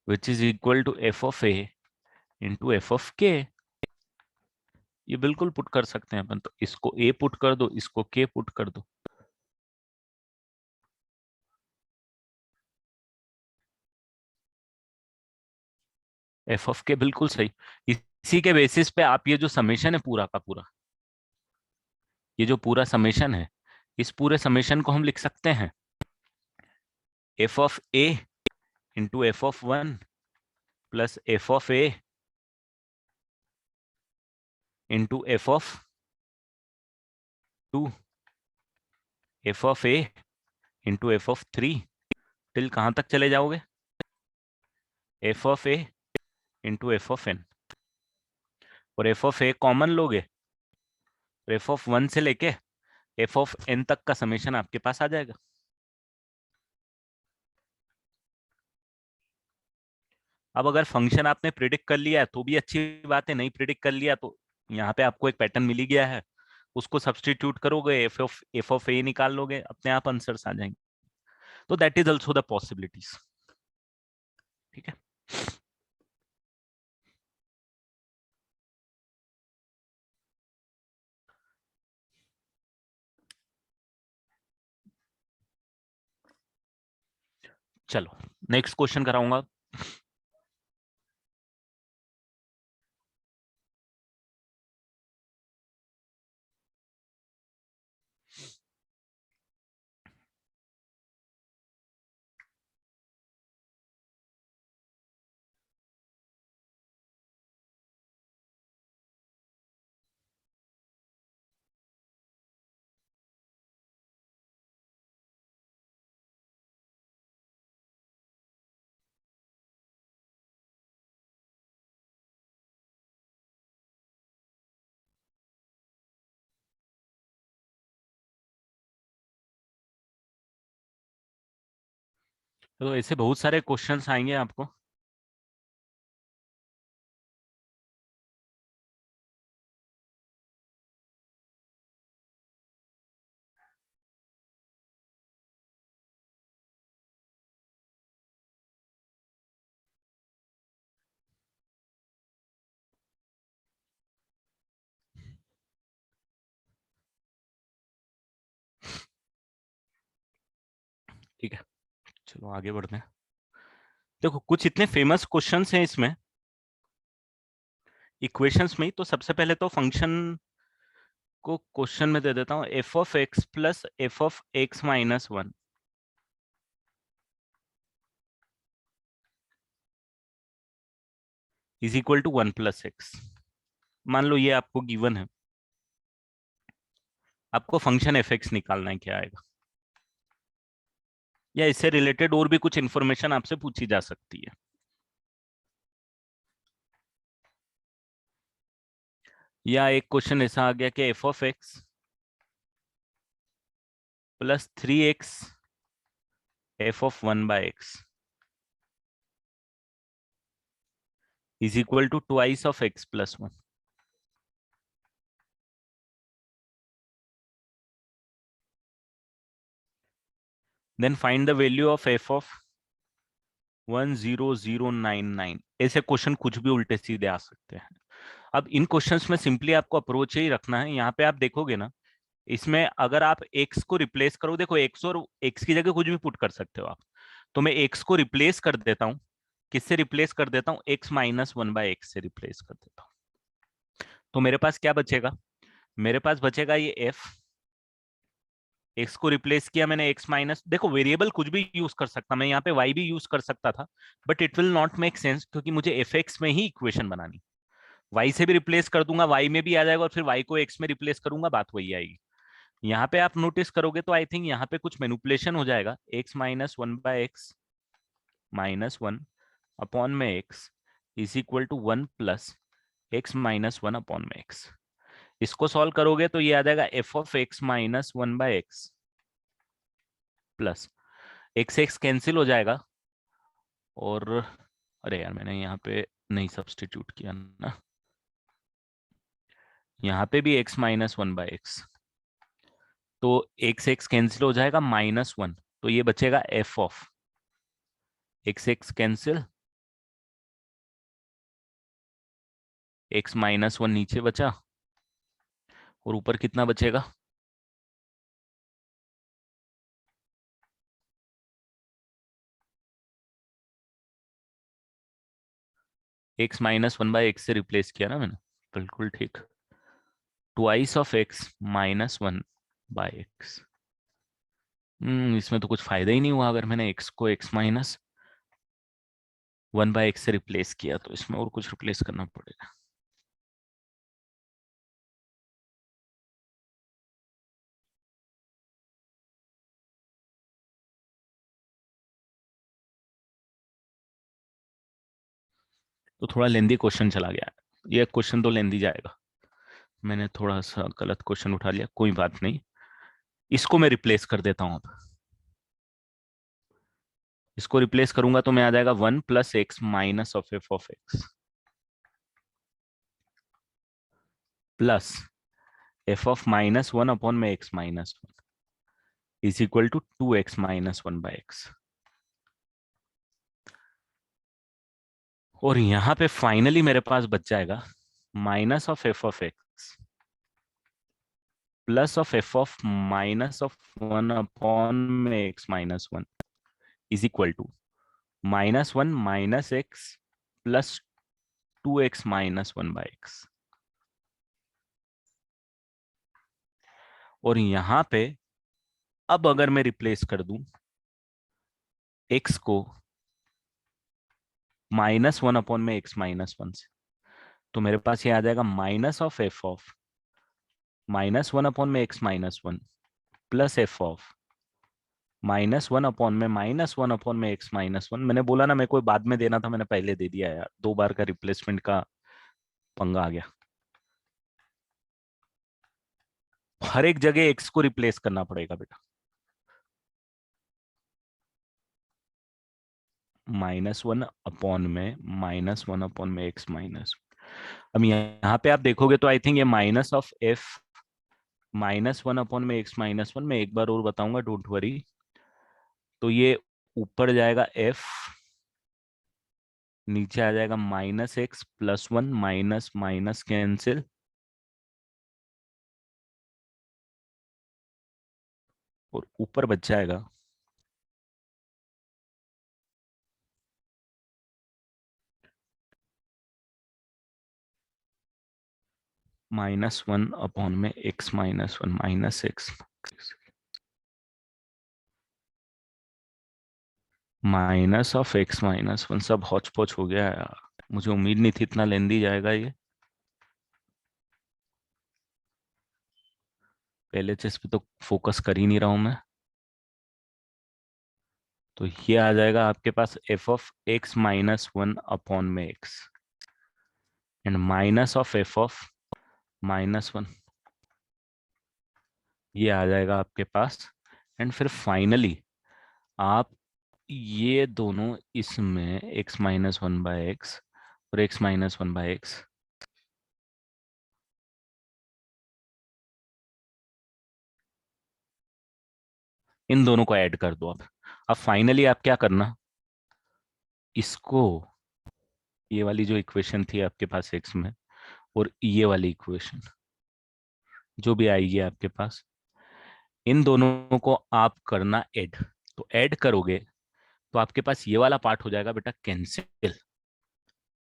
which is equal to F of a into F of k. ये बिल्कुल पुट कर सकते हैं अपन, तो इसको ए पुट कर दो, इसको के पुट कर दो। एफ ऑफ के बिल्कुल सही। इसी के बेसिस पे आप ये जो समेशन है पूरा का पूरा, ये जो पूरा समेशन है, इस पूरे समेशन को हम लिख सकते हैं f of a into F of 1 plus F of a into F of 2 f of a into F of 3 till कहां तक चले जाओगे? F of a into F of n, और एफ ऑफ ए कॉमन लोगे, f of 1 से लेके f of N तक का समेशन आपके पास आ जाएगा। अब अगर फंक्शन आपने प्रिडिक्ट कर लिया है तो भी अच्छी बात है, नहीं प्रिडिक्ट कर लिया तो यहाँ पे आपको एक पैटर्न मिल ही गया है, उसको सब्सटीट्यूट करोगे, एफ ऑफ ए निकाल लोगे, अपने आप आंसर्स आ जाएंगे। तो that is also the possibilities. ठीक है। चलो नेक्स्ट क्वेश्चन कराऊंगा। तो ऐसे बहुत सारे क्वेश्चंस आएंगे आपको। ठीक है, चलो आगे बढ़ते हैं। देखो कुछ इतने फेमस क्वेश्चंस हैं इसमें इक्वेशंस में, तो सबसे पहले तो फंक्शन को क्वेश्चन में दे देता हूँ, f of x plus F of x minus one is equal to one plus x. मान लो ये आपको गिवन है, आपको फंक्शन एफ एक्स निकालना है, क्या आएगा? या इससे रिलेटेड और भी कुछ इंफॉर्मेशन आपसे पूछी जा सकती है। या एक क्वेश्चन ऐसा आ गया कि f of x plus three x f of one by x is equal to twice of x plus one. Then find the value of f of 10099। ऐसे क्वेश्चन कुछ भी उल्टे सीधे आ सकते हैं। अब इन क्वेश्चंस में सिंपली आपको अप्रोच ही रखना है। यहाँ पे आप देखोगे ना, इसमें अगर आप एक्स को रिप्लेस करो, देखो एक्स और एक्स की जगह कुछ भी पुट कर सकते हो आप, तो मैं एक्स को रिप्लेस कर देता हूँ। किससे रिप्लेस कर देता हूँ? X minus one by x से रिप्लेस कर देता हूँ। तो मेरे पास क्या बचेगा? मेरे पास बचेगा ये एफ, एक्स को रिप्लेस किया मैंने एक्स माइनस, देखो वेरिएबल कुछ भी यूज कर सकता, मैं यहाँ पे वाई भी यूज कर सकता था, but it will not make sense क्योंकि मुझे एफ एक्स में ही इक्वेशन बनानी। वाई से भी रिप्लेस कर दूंगा, वाई में भी आ जाएगा, और फिर वाई को एक्स में रिप्लेस करूंगा, बात वही आएगी। यहाँ पे आप नोटिस करोगे तो आई थिंक यहाँ पे कुछ मैनिपुलेशन हो जाएगा। X minus one by x minus one upon में x is equal to one plus x minus one upon में एक्स। इसको सॉल्व करोगे तो ये आ जाएगा f of x minus one by x plus x x cancel हो जाएगा, और अरे यार मैंने यहाँ पे नहीं सब्सटीट्यूट किया ना, यहाँ पे भी x minus one by x, तो एक्स एक्स कैंसिल हो जाएगा, माइनस वन, तो ये बचेगा F of x x cancel, x minus one नीचे बचा, और ऊपर कितना बचेगा? X minus one by x से रिप्लेस किया ना मैंने, बिल्कुल ठीक, twice of x minus one by x. इसमें तो कुछ फायदा ही नहीं हुआ अगर मैंने एक्स को x minus one by x से रिप्लेस किया, तो इसमें और कुछ रिप्लेस करना पड़ेगा। तो थोड़ा लेंदी क्वेश्चन चला गया, ये क्वेश्चन तो लेंदी जाएगा, मैंने थोड़ा सा गलत क्वेश्चन उठा लिया, कोई बात नहीं, इसको मैं रिप्लेस कर देता हूँ अब। इसको रिप्लेस करूंगा तो मैं आ जाएगा 1 plus x minus of f of x plus F of minus 1 upon में x minus 1 is equal to 2x minus 1 by x. और यहां पे फाइनली मेरे पास बच जाएगा minus of x plus of f of minus of 1 upon में x minus 1 is equal to -1 minus x plus 2x minus 1 by x. और यहां पे अब अगर मैं रिप्लेस कर दूं x को -1 अपॉन में x माइनस 1 से, तो मेरे पास ये आ जाएगा minus of f of -1 upon में x minus 1 plus F of -1 upon में -1 अपॉन में x माइनस 1। मैंने बोला ना, मेरे को बाद में देना था, मैंने पहले दे दिया यार, 2 बार का रिप्लेसमेंट का पंगा आ गया। हर एक जगह x को रिप्लेस करना पड़ेगा बेटा। -1 अपॉन में -1 अपॉन में x माइनस। अब यहाँ पे आप देखोगे तो आई थिंक ये माइनस ऑफ एफ -1 अपॉन में x माइनस 1, मैं एक बार और बताऊंगा, डोंट वरी। तो ये ऊपर जाएगा f, नीचे आ जाएगा -x plus 1 minus minus cancel, और ऊपर बच जाएगा -1 अपॉन में x minus 1 minus x minus of x minus 1। सब हौच पौच हो गया यार, मुझे उम्मीद नहीं थी इतना लेंदी जाएगा ये। पहले से इस पे तो फोकस कर ही नहीं रहा हूं मैं। तो ये आ जाएगा आपके पास f of x minus 1 upon में x and minus of f of -1, ये आ जाएगा आपके पास। एंड फिर फाइनली आप ये दोनों इसमें x माइनस 1 बाय एक्स और x माइनस 1 बाय एक्स, इन दोनों को ऐड कर दो। अब फाइनली आप क्या करना, इसको, ये वाली जो इक्वेशन थी आपके पास x में, और ये वाली इक्वेशन जो भी आएगी आपके पास, इन दोनों को आप करना ऐड। तो ऐड करोगे तो आपके पास ये वाला पार्ट हो जाएगा बेटा कैंसिल,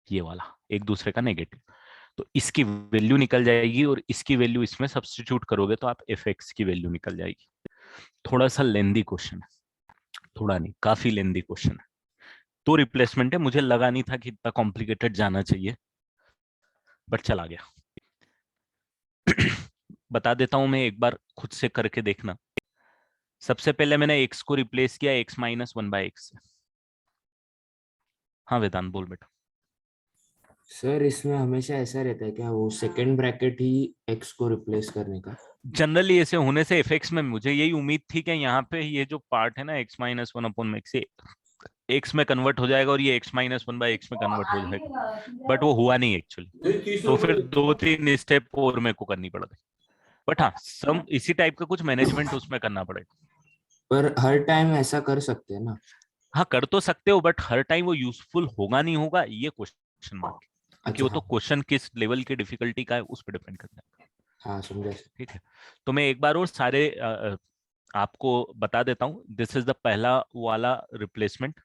ये वाला एक दूसरे का नेगेटिव। तो इसकी वैल्यू निकल जाएगी और इसकी वैल्यू इसमें सब्स्टिट्यूट करोगे तो आप एफ एक्स की वैल्यू निकल जाएगी। थोड़ा सा लेंदी क्वेश्चन है, थोड़ा नहीं काफी लेंदी क्वेश्चन है। तो रिप्लेसमेंट है, मुझे लगा नहीं था कि इतना कॉम्प्लिकेटेड जाना चाहिए, बट चला गया। बता देता हूं मैं, एक बार खुद से करके देखना। सबसे पहले मैंने एक्स को रिप्लेस किया x माइनस 1 बाय एक्स से। हाँ वेदांत बोल बेटा। सर इसमें हमेशा ऐसा रहता है क्या, वो सेकंड ब्रैकेट ही एक्स को रिप्लेस करने का? जनरली ऐसे होने से एफएक्स में मुझे यही उम्मीद थी कि यहाँ पे ये जो पार्ट है ना x माइनस 1 अपॉन में एक्स, एक्स में कन्वर्ट हो जाएगा और ये x माइनस 1 बाई एक्स में कन्वर्ट हो जाएगा, बट वो हुआ नहीं एक्चुअली। तो फिर 2-3 स्टेप और मेरे को करनी पड़ गई। बट हाँ, सम इसी टाइप का कुछ मैनेजमेंट उसमें करना पड़ेगा। पर हर टाइम ऐसा कर सकते हैं ना? हाँ कर तो सकते हो, बट हर टाइम वो यूजफुल होगा नहीं होगा ये क्वेश्चन मार्क है, क्योंकि अच्छा वो तो हाँ। क्वेश्चन किस लेवल की डिफिकल्टी का है उस पर डिपेंड करता है। हाँ समझा सर। ठीक है, तो मैं एक बार और सारे आपको बता देता हूँ। दिस इज द पहला वाला रिप्लेसमेंट।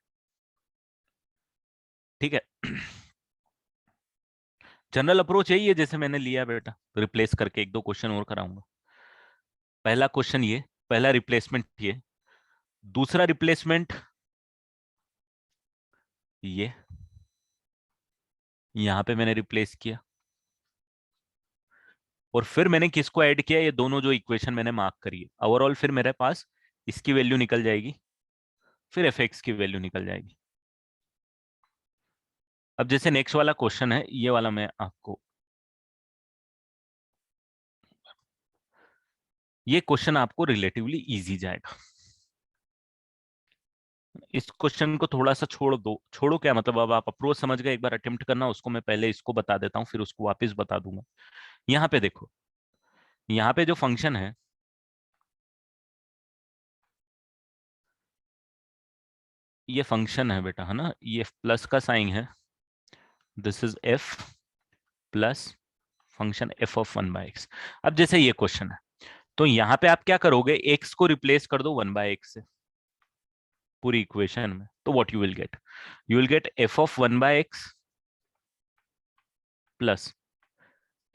ठीक है, जनरल अप्रोच यही है जैसे मैंने लिया बेटा, रिप्लेस करके एक दो क्वेश्चन और कराऊंगा। पहला क्वेश्चन ये, पहला रिप्लेसमेंट ये, दूसरा रिप्लेसमेंट ये, यहां पे मैंने रिप्लेस किया, और फिर मैंने किसको ऐड किया, ये दोनों जो इक्वेशन मैंने मार्क करी है ओवरऑल, फिर मेरे पास इसकी वैल्यू निकल जाएगी, फिर एफ एक्स की वैल्यू निकल जाएगी। अब जैसे नेक्स्ट वाला क्वेश्चन है ये वाला, मैं आपको, ये क्वेश्चन आपको रिलेटिवली इजी जाएगा। इस क्वेश्चन को थोड़ा सा छोड़ दो, छोड़ो क्या मतलब, अब आप अप्रोच समझ गए, एक बार अटेम्प्ट करना उसको, मैं पहले इसको बता देता हूँ फिर उसको वापस बता दूंगा। यहाँ पे देखो, यहाँ पे जो फंक्शन है, ये फंक्शन है बेटा, है ना, ये प्लस का साइन है, this is F plus function F of 1/x। अब जैसे ये क्वेश्चन है, तो यहाँ पे आप क्या करोगे, x को रिप्लेस कर दो 1/x से पूरी इक्वेशन में, तो what you will gate F of 1/x plus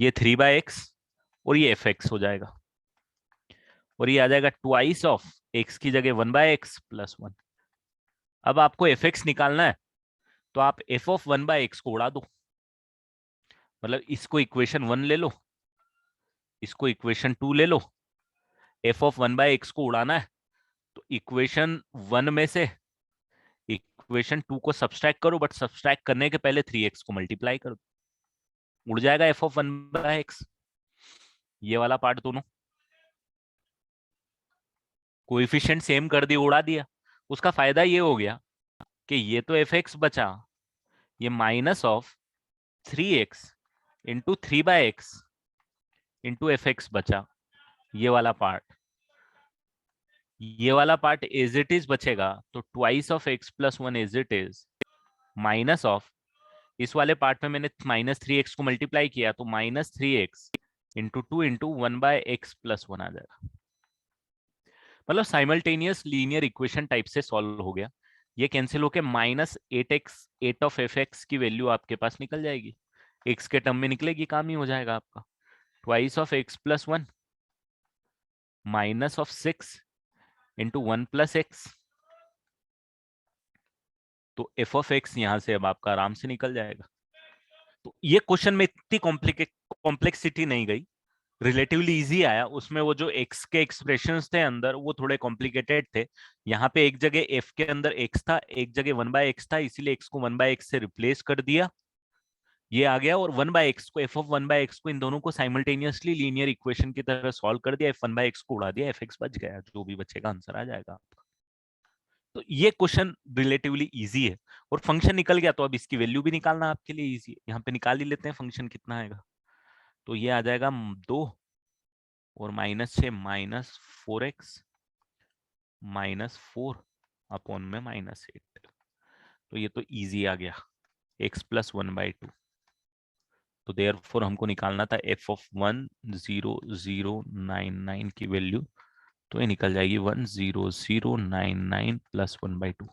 ये 3/x और ये एफ एक्स हो जाएगा, और ये आ जाएगा ट्वाइस ऑफ x की जगह 1/x प्लस 1। अब आपको एफ एक्स निकालना है, तो आप एफ ऑफ 1/x को उड़ा दो, मतलब इसको इक्वेशन 1 ले लो, इसको इक्वेशन 2 ले लो, एफ ऑफ 1/x को उड़ाना है, तो इक्वेशन 1 में से इक्वेशन 2 को सब्सट्रैक्ट करो, बट सब्सट्रैक्ट करने के पहले 3x को मल्टीप्लाई कर दो, उड़ जाएगा एफ ऑफ 1/x, ये वाला पार्ट दोनों कोएफिशिएंट सेम कर दिया, उड़ा दिया। उसका फायदा ये हो गया कि ये तो एफ एक्स बचा, ये minus of 3x into 3/x into F x बचा, ये वाला पार्ट, ये वाला पार्ट एज इट इज बचेगा, तो twice of x plus 1 as it is minus of, इस वाले पार्ट में मैंने -3x को मल्टीप्लाई किया, तो -3x into 2 into 1/x plus 1 आ जाएगा। मतलब साइमल्टेनियस लीनियर इक्वेशन टाइप से सॉल्व हो गया। ये कैंसिल होके -8x 8 ऑफ एफ एक्स की वैल्यू आपके पास निकल जाएगी, x के टर्म में निकलेगी, काम ही हो जाएगा आपका। Twice of x plus 1 minus of 6 into 1 plus x, तो एफ ऑफ एक्स यहां से अब आपका आराम से निकल जाएगा। तो ये क्वेश्चन में इतनी कॉम्प्लेक्सिटी नहीं गई, रिलेटिवली इजी आया। उसमें वो जो x के एक्सप्रेशंस थे अंदर वो थोड़े कॉम्प्लिकेटेड थे। यहाँ पे एक जगह f के अंदर x था, एक जगह 1/x था, इसीलिए x को 1/x से रिप्लेस कर दिया, ये आ गया, और 1/x को, f ऑफ 1/x को, इन दोनों को साइमल्टेनियसली लीनियर इक्वेशन की तरह सॉल्व कर दिया, f 1/x को उड़ा दिया, fx बच गया, जो भी बचेगा आंसर आ जाएगा आपका। तो ये क्वेश्चन रिलेटिवली इजी है, और फंक्शन निकल गया, तो अब इसकी वैल्यू भी निकालना आपके लिए इजी है। यहाँ पे निकाल ही लेते हैं फंक्शन कितना आएगा, तो ये आ जाएगा 2 और -6 -4x -4 अपॉन में -8, तो ये तो इजी आ गया, x प्लस 1/2। तो देयरफॉर हमको निकालना था f ऑफ 10099 की वैल्यू, तो ये निकल जाएगी 10099 प्लस 1/2,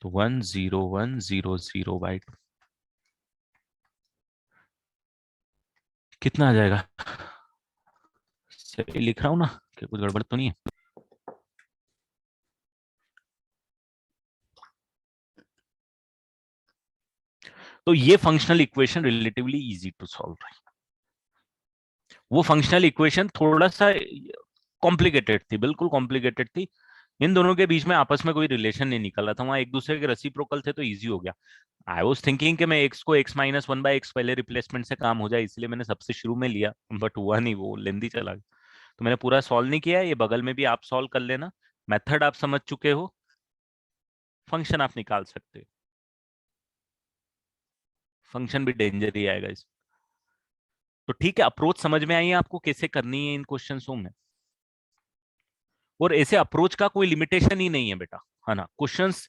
तो 10100/2 कितना आ जाएगा, सही लिख रहा हूँ ना, क्या कुछ गड़बड़ तो नहीं है? तो ये functional equation relatively easy to solve है। वो फंक्शनल इक्वेशन थोड़ा सा कॉम्प्लिकेटेड थी, बिल्कुल कॉम्प्लिकेटेड थी। इन दोनों के बीच में आपस में कोई रिलेशन नहीं निकल रहा था, वहां एक दूसरे के रेसिप्रोकल थे, तो इजी हो गया। आई वॉज थिंकिंग कि मैं एक्स को x माइनस 1/x पहले रिप्लेसमेंट से काम हो जाए, इसलिए मैंने सबसे शुरू में लिया, बट हुआ नहीं, वो लेंदी चला गया। तो मैंने पूरा सॉल्व नहीं किया, ये बगल में भी आप सॉल्व कर लेना, मेथड आप समझ चुके हो, फंक्शन आप निकाल सकते हो, फंक्शन भी डेंजर ही आएगा इस। तो ठीक है, अप्रोच समझ में आई है आपको कैसे करनी है इन क्वेश्चंसों में, और ऐसे अप्रोच का कोई लिमिटेशन ही नहीं है बेटा, है ना। क्वेश्चंस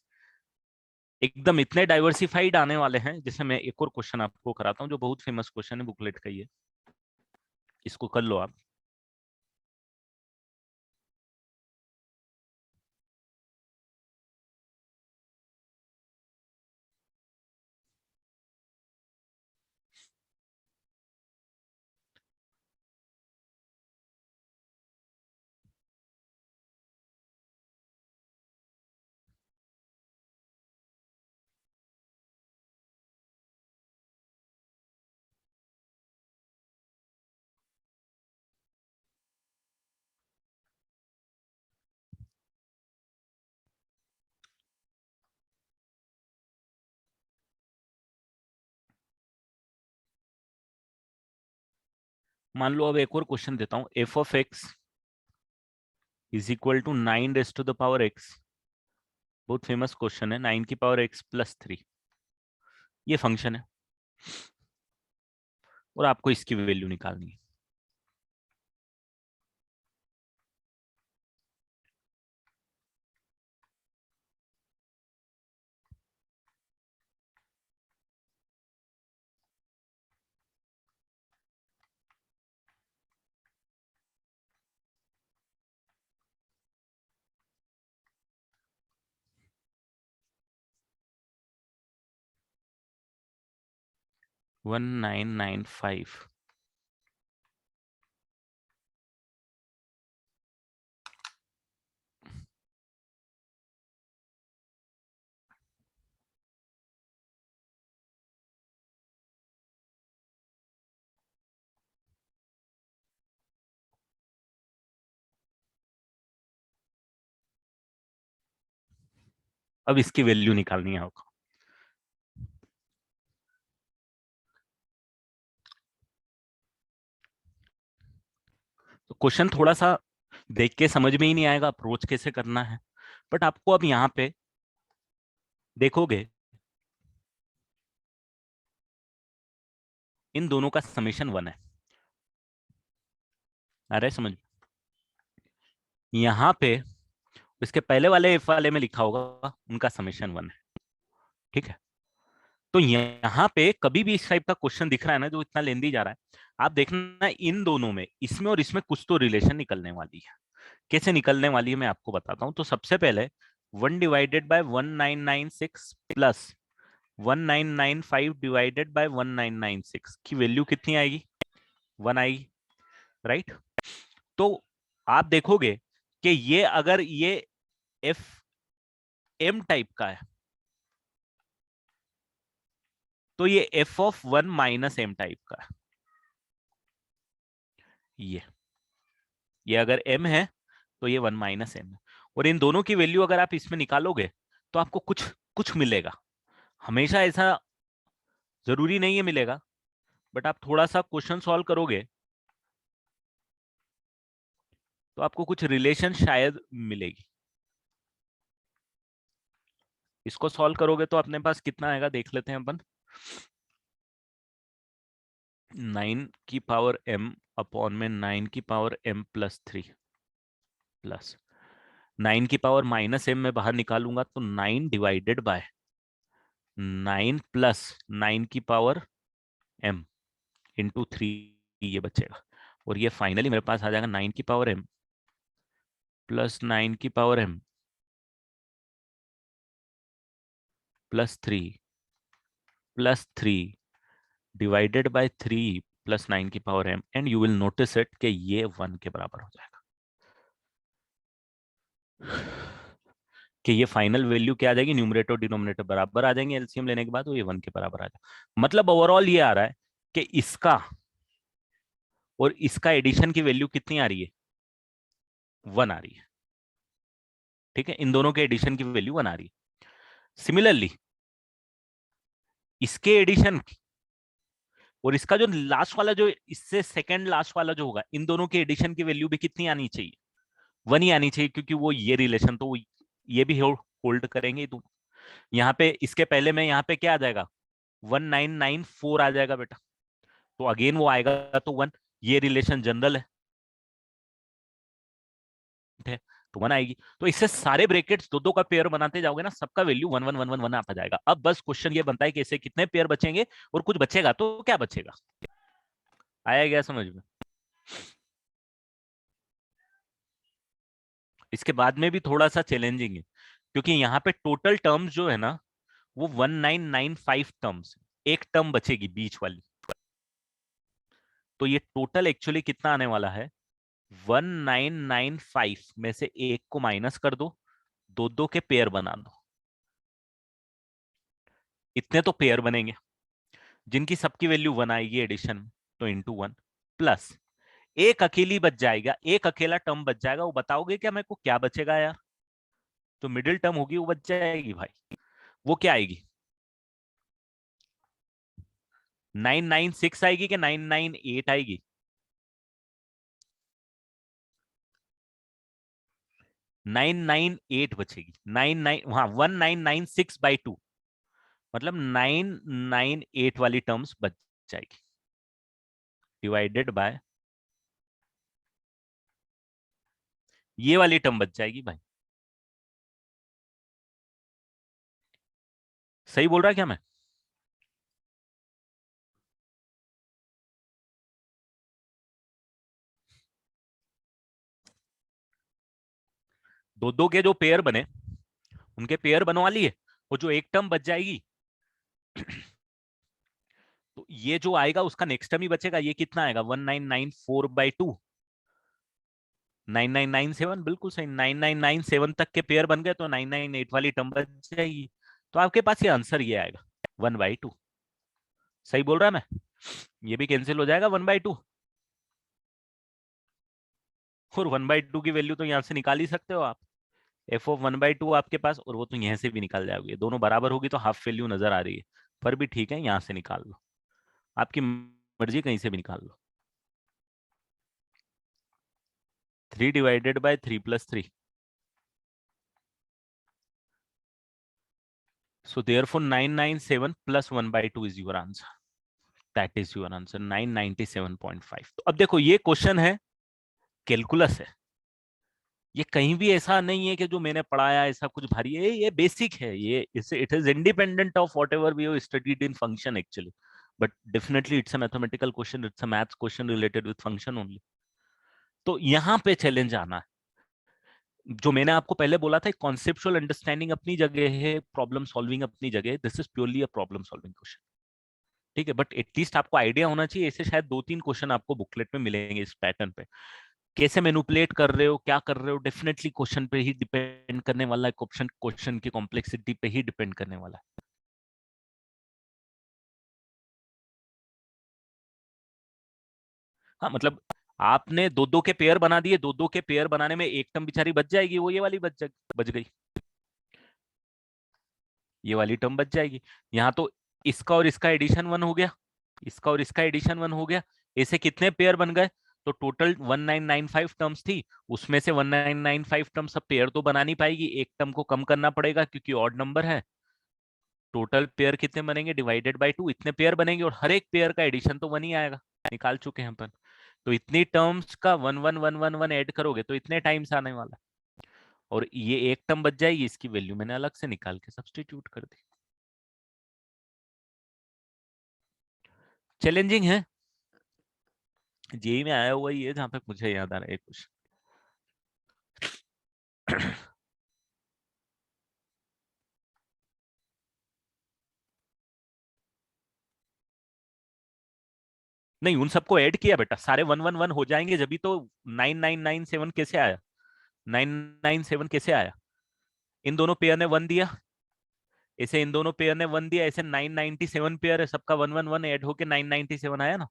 एकदम इतने डाइवर्सिफाइड आने वाले हैं। जैसे मैं एक और क्वेश्चन आपको कराता हूँ, जो बहुत फेमस क्वेश्चन है, बुकलेट का ही है, इसको कर लो आप। मान लो अब एक और क्वेश्चन देता हूं, f of x is equal to 9 raise to the power x बहुत फेमस क्वेश्चन है, 9 की पावर x प्लस 3 ये फंक्शन है और आपको इसकी वैल्यू निकालनी है। वन 1995 अब इसकी वैल्यू निकालनी है आपको। तो क्वेश्चन थोड़ा सा देख के समझ में ही नहीं आएगा अप्रोच कैसे करना है, बट आपको अब यहाँ पे देखोगे इन दोनों का समेशन 1 है। आ रहा है समझ में? यहाँ पे इसके पहले वाले एफ वाले में लिखा होगा उनका समेशन 1 है, ठीक है। तो यहाँ पे कभी भी इस टाइप का क्वेश्चन दिख रहा है ना जो इतना लेंदी जा रहा है, आप देखना इन दोनों में, इसमें और इसमें कुछ तो रिलेशन निकलने वाली है। कैसे निकलने वाली है मैं आपको बताता हूँ। तो सबसे पहले 1 divided by 1996 plus 1995 divided by 1996 की वैल्यू कितनी आएगी? 1 आएगी, राइट। तो आप देखोगे कि ये अगर ये एफ एम टाइप का है तो ये f of 1 minus m type का है। ये अगर एम है तो ये 1 माइनस एम है। और इन दोनों की वैल्यू अगर आप इसमें निकालोगे तो आपको कुछ कुछ मिलेगा। हमेशा ऐसा जरूरी नहीं है मिलेगा, बट आप थोड़ा सा क्वेश्चन सॉल्व करोगे तो आपको कुछ रिलेशन शायद मिलेगी। इसको सॉल्व करोगे तो अपने पास कितना आएगा देख लेते हैं अपन। 9 की पावर m अपॉन में 9 की पावर m प्लस 3 प्लस 9 की पावर माइनस m में बाहर निकालूंगा तो 9 डिवाइडेड बाय 9 प्लस 9 की पावर m इंटू 3 ये बचेगा। और ये फाइनली मेरे पास आ जाएगा 9 की पावर m प्लस 9 की power m plus 3 divided by 3 plus 9 की power m, and you will notice it कि ये 1 के बराबर हो जाएगा। कि ये फाइनल वैल्यू क्या आ जाएगी, न्यूमरेटर डिनोमिनेटर बराबर आ जाएंगे एलसीएम लेने के बाद, तो ये 1 के बराबर आ जाएगा। मतलब ओवरऑल ये आ रहा है कि इसका और इसका एडिशन की वैल्यू कितनी आ रही है? 1 आ रही है, ठीक है। इन दोनों के एडिशन की वैल्यू 1 आ रही है। सिमिलरली इसके एडिशन और इसका जो लास्ट वाला, जो इससे सेकंड लास्ट वाला जो होगा, इन दोनों के एडिशन की वैल्यू भी कितनी आनी चाहिए? 1 ही आनी चाहिए, क्योंकि वो ये रिलेशन तो ये भी होल्ड करेंगे। तो यहाँ पे इसके पहले में यहाँ पे क्या आ जाएगा? 1994 आ जाएगा बेटा। तो अगेन वो आएगा तो 1, ये रिलेशन जनरल है तो 1 आएगी। तो इससे सारे ब्रैकेट्स दो दो का पेयर बनाते जाओगे ना, सबका वैल्यू 1 1 1 1 1 आता जाएगा। अब बस क्वेश्चन ये बनता है कि इससे कितने पेयर बचेंगे, और कुछ बचेगा तो क्या बचेगा। आया गया समझ में? इसके बाद में भी थोड़ा सा चैलेंजिंग है, क्योंकि यहाँ पे टोटल टर्म्स जो है ना वो 1995 टर्म्स, एक टर्म बचेगी बीच वाली। तो ये टोटल एक्चुअली कितना आने वाला है? 1995 में से एक को माइनस कर दो, दो दो के पेयर बना दो, इतने तो पेयर बनेंगे जिनकी सबकी वैल्यू 1 आएगी एडिशन में, तो इंटू 1 प्लस एक अकेली बच जाएगा, एक अकेला टर्म बच जाएगा। वो बताओगे क्या मेरे को क्या बचेगा यार? तो मिडिल टर्म होगी वो बच जाएगी भाई। वो क्या आएगी? 996 आएगी कि 998 आएगी? 998 बचेगी, 99, हाँ 1996/2, मतलब 998 वाली टर्म्स बच जाएगी, डिवाइडेड बाय ये वाली टर्म बच जाएगी भाई। सही बोल रहा क्या मैं? दो दो के जो पेयर बने उनके पेयर बनवा लिए, और जो एक टर्म बच जाएगी तो ये जो आएगा उसका नेक्स्ट टर्म ही बचेगा। ये कितना आएगा? 1994/2, 9997, बिल्कुल सही। 9997 तक के पेयर बन गए तो 998 वाली टर्म बच जाएगी। तो आपके पास ये आंसर ये आएगा 1/2। सही बोल रहा है मैं? ये भी कैंसिल हो जाएगा 1/2, और 1/2 की वैल्यू तो यहां से निकाल ही सकते हो आप। एफ ऑफ 1/2 आपके पास, और वो तो यहां से भी निकल जाएगी। दोनों बराबर होगी तो हाफ वैल्यू नजर आ रही है, पर भी ठीक है, यहां से निकाल लो, आपकी मर्जी, कहीं से भी निकाल लो। 3/3 + 3, so therefore 997 + 1/2 is your answer. That is your answer, 997.5। तो अब देखो ये क्वेश्चन है, कैलकुलस है, ये कहीं भी ऐसा नहीं है कि जो मैंने पढ़ाया ऐसा कुछ भारी है, ये बेसिक है। ये इसे it is independent of whatever we have studied in function actually, but definitely it's a mathematical question, it's a maths question related with function only. तो यहाँ पे चैलेंज आना है। जो मैंने आपको पहले बोला था, कॉन्सेप्चुअल अंडरस्टैंडिंग अपनी जगह है, प्रॉब्लम सॉल्विंग अपनी जगह है, this is purely a problem solving question. ठीक है, बट एटलीस्ट आपको आइडिया होना चाहिए। ऐसे शायद 2-3 क्वेश्चन आपको बुकलेट में मिलेंगे इस पैटर्न पे। कैसे मैनिपुलेट कर रहे हो, क्या कर रहे हो, डेफिनेटली क्वेश्चन पे ही डिपेंड करने वाला है, क्वेश्चन क्वेश्चन की कॉम्प्लेक्सिटी पे ही डिपेंड करने वाला है। हाँ मतलब आपने दो दो के पेयर बना दिए, दो दो के पेयर बनाने में एक टर्म बेचारी बच जाएगी, वो ये वाली बच गई, ये वाली टर्म बच जाएगी। यहाँ तो इसका और इसका एडिशन 1 हो गया, इसका और इसका एडिशन 1 हो गया। ऐसे कितने पेयर बन गए? तो टोटल 1995 टर्म्स थी, उसमें से 1995 टर्म्स अब पेयर तो बना नहीं पाएगी, एक टर्म को कम करना पड़ेगा क्योंकि ऑड नंबर है। टोटल पेयर कितने बनेंगे? डिवाइडेड बाय 2, इतने पेयर बनेंगे, और हर एक पेयर का एडिशन तो 1 ही आएगा, निकाल चुके हैं अपन। तो इतनी टर्म्स का 1 1 1 1 1 ऐड करोगे तो इतने टाइम्स आने वाला है। और ये एक टर्म बच जाएगी, इसकी वैल्यू मैंने अलग से निकाल के सब्सटीट्यूट कर दी। चैलेंजिंग है, जेई में आया हुआ ही है जहां तक मुझे याद आ रहा है कुछ। नहीं, उन सबको ऐड किया बेटा, सारे 1 1 1 हो जाएंगे जब भी तो 9997 कैसे आया? 997 कैसे आया? इन दोनों पेयर ने 1 दिया, ऐसे इन दोनों पेयर ने 1 दिया, ऐसे 997 पेयर है, सबका 1 1 1 ऐड होके 997 आया ना।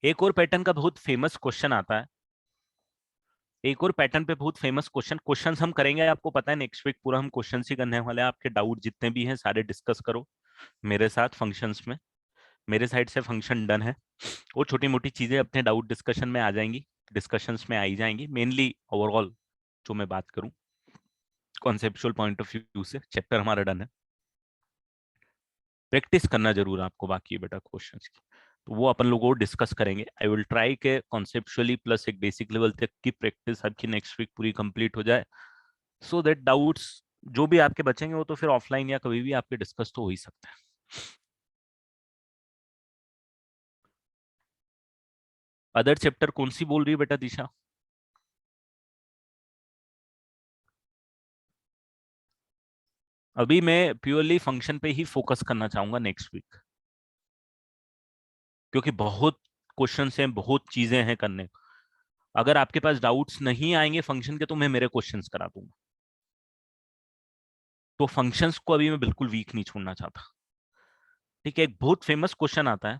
एक और पैटर्न का बहुत फेमस क्वेश्चन आता है, एक और पैटर्न पे बहुत फेमस क्वेश्चंस हम करेंगे, आपको पता है नेक्स्ट वीक पूरा हम क्वेश्चन ही करने वाले हैं। आपके डाउट जितने भी हैं सारे डिस्कस करो मेरे साथ फंक्शंस में, मेरे साइड से फंक्शन डन है। और छोटी मोटी चीजें अपने डाउट डिस्कशन में आ जाएंगी, डिस्कशंस में आई जाएंगी। मेनली ओवरऑल जो मैं बात करूं कॉन्सेप्चुअल पॉइंट ऑफ व्यू से, चैप्टर हमारा डन है। प्रैक्टिस करना जरूर आपको बाकी है बेटा क्वेश्चंस की, तो वो अपन लोग और डिस्कस करेंगे। आई विल ट्राई के कॉन्सेप्चुअली प्लस एक बेसिक लेवल तक की प्रैक्टिस आपकी नेक्स्ट वीक पूरी कंप्लीट हो जाए, सो दैट डाउट्स जो भी आपके बचेंगे वो तो फिर ऑफलाइन या कभी भी आपके डिस्कस तो हो ही सकते हैं। अदर चैप्टर कौन सी बोल रही है बेटा दिशा? अभी मैं प्योरली फंक्शन पे ही फोकस करना चाहूंगा नेक्स्ट वीक। क्योंकि बहुत क्वेश्चंस हैं, बहुत चीजें हैं करने को। अगर आपके पास डाउट्स नहीं आएंगे फंक्शन के तो मैं मेरे क्वेश्चंस करा दूंगा। तो फंक्शंस को अभी मैं बिल्कुल वीक नहीं छोड़ना चाहता। ठीक है, एक बहुत फेमस क्वेश्चन आता है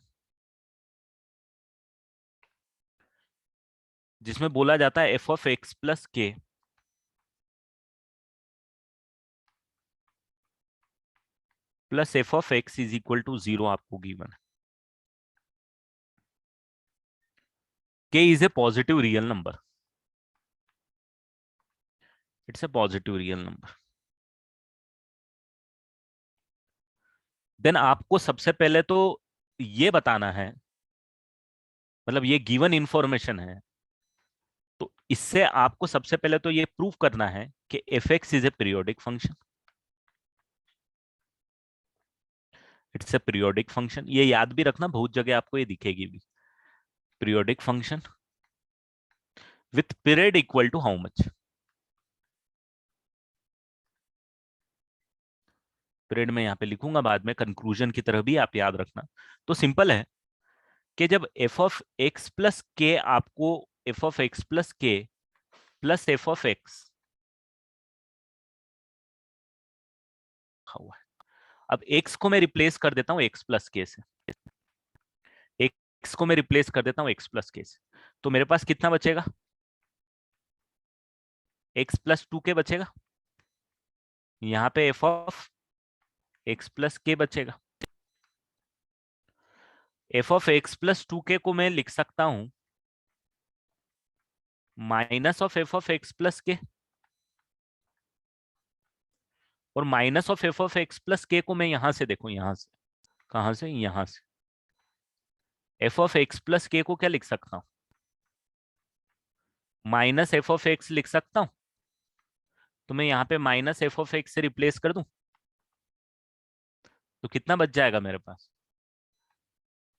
जिसमें बोला जाता है f of x plus k plus F of x is equal to 0 आपको गिवन है। K is a positive real number, it's a positive real number. Then आपको सबसे पहले तो ये बताना है, मतलब ये गिवन इंफॉर्मेशन है, तो इससे आपको सबसे पहले तो ये प्रूव करना है कि f x is a periodic function. It's a periodic function, ये याद भी रखना, बहुत जगह आपको ये दिखेगी भी। Periodic function with period equal to how much. Period में यहाँ पे लिखूंगा बाद में, कंक्लूजन की तरह भी आप याद रखना। तो सिंपल है कि जब एफ ऑफ एक्स प्लस के आपको F of x plus k plus F of x हुआ है, अब एक्स को मैं रिप्लेस कर देता हूं एक्स प्लस के से, एक्स को मैं रिप्लेस कर देता हूं एक्स प्लस के से, तो मेरे पास कितना बचेगा, एक्स प्लस टू के बचेगा। यहाँ पे एफ ऑफ एक्स प्लस के बचेगा। F of x plus two के को मैं लिख सकता हूं minus of f of x plus के, और minus of f of x plus के को मैं यहां से देखो, यहां से, कहां से, यहां से, एफ ऑफ एक्स प्लस के को क्या लिख सकता हूं, माइनस एफ ऑफ एक्स लिख सकता हूं। तो मैं यहाँ पे माइनस एफ ऑफ एक्स से रिप्लेस कर दूं, तो कितना बच जाएगा मेरे पास,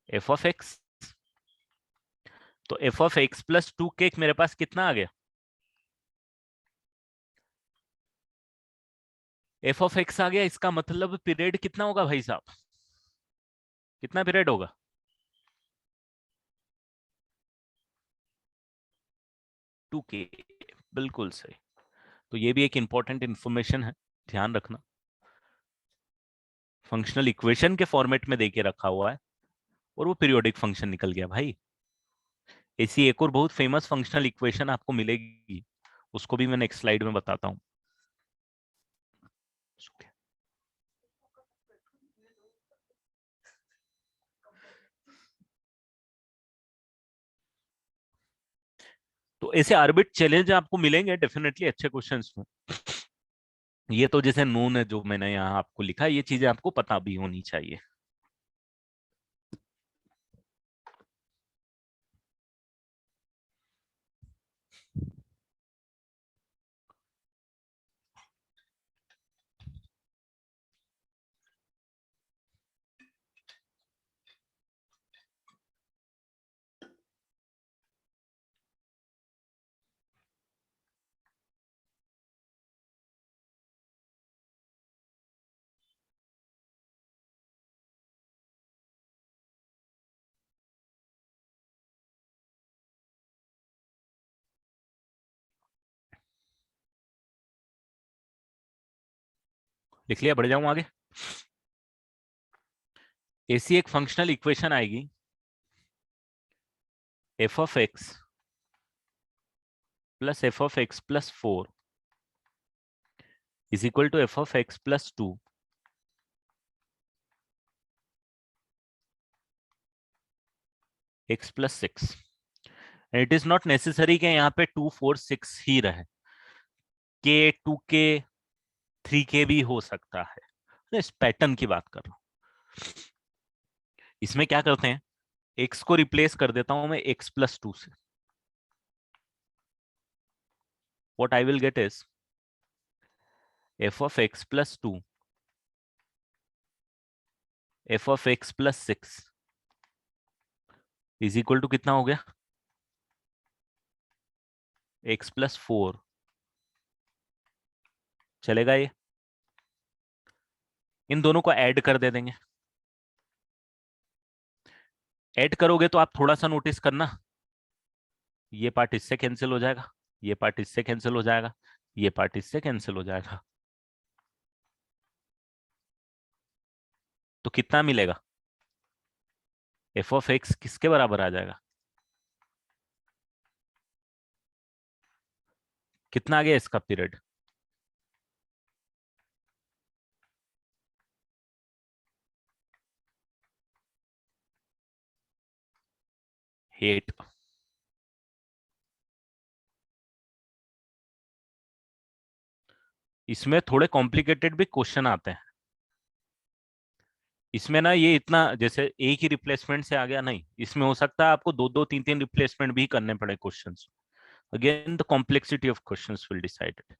एफ ऑफ एक्स। तो f of x plus two के मेरे पास कितना आ गया, एफ ऑफ एक्स आ गया। इसका मतलब पीरियड कितना होगा भाई साहब, कितना पीरियड होगा, टू के, बिल्कुल सही। तो ये भी एक इंपॉर्टेंट इंफॉर्मेशन है, ध्यान रखना। फंक्शनल इक्वेशन के फॉर्मेट में देके रखा हुआ है और वो पीरियोडिक फंक्शन निकल गया भाई। ऐसी एक और बहुत फेमस फंक्शनल इक्वेशन आपको मिलेगी, उसको भी मैं नेक्स्ट स्लाइड में बताता हूँ। तो ऐसे आर्बिट चैलेंज आपको मिलेंगे डेफिनेटली अच्छे क्वेश्चंस में। ये तो जैसे नून है जो मैंने यहाँ आपको लिखा, ये चीजें आपको पता भी होनी चाहिए। लिख लिया, बढ़ जाऊं आगे। ऐसी एक फंक्शनल इक्वेशन आएगी, f of x plus F of x plus 4 is equal to F of x plus 2 x plus 6। It is not necessary कि यहाँ पे 2 4 6 ही रहे, के 2 के 3 के भी हो सकता है। मैं इस पैटर्न की बात कर रहा हूँ। इसमें क्या करते हैं, एक्स को रिप्लेस कर देता हूं मैं एक्स प्लस 2 से। What I will get is f of x plus 2 f of x plus 6 is equal to कितना हो गया, एक्स प्लस 4। चलेगा ये, इन दोनों को ऐड कर दे देंगे। ऐड करोगे तो आप थोड़ा सा नोटिस करना, ये पार्ट इससे कैंसिल हो जाएगा, ये पार्ट इससे कैंसिल हो जाएगा, ये पार्ट इससे कैंसिल हो जाएगा, तो कितना मिलेगा? एफ ऑफ एक्स किसके बराबर आ जाएगा? कितना आ गया इसका पीरियड? एट। इसमें थोड़े कॉम्प्लिकेटेड भी क्वेश्चन आते हैं। इसमें ना ये इतना जैसे एक ही रिप्लेसमेंट से आ गया नहीं, इसमें हो सकता है आपको दो दो तीन तीन रिप्लेसमेंट भी करने पड़े questions. Again the complexity of questions will decide it.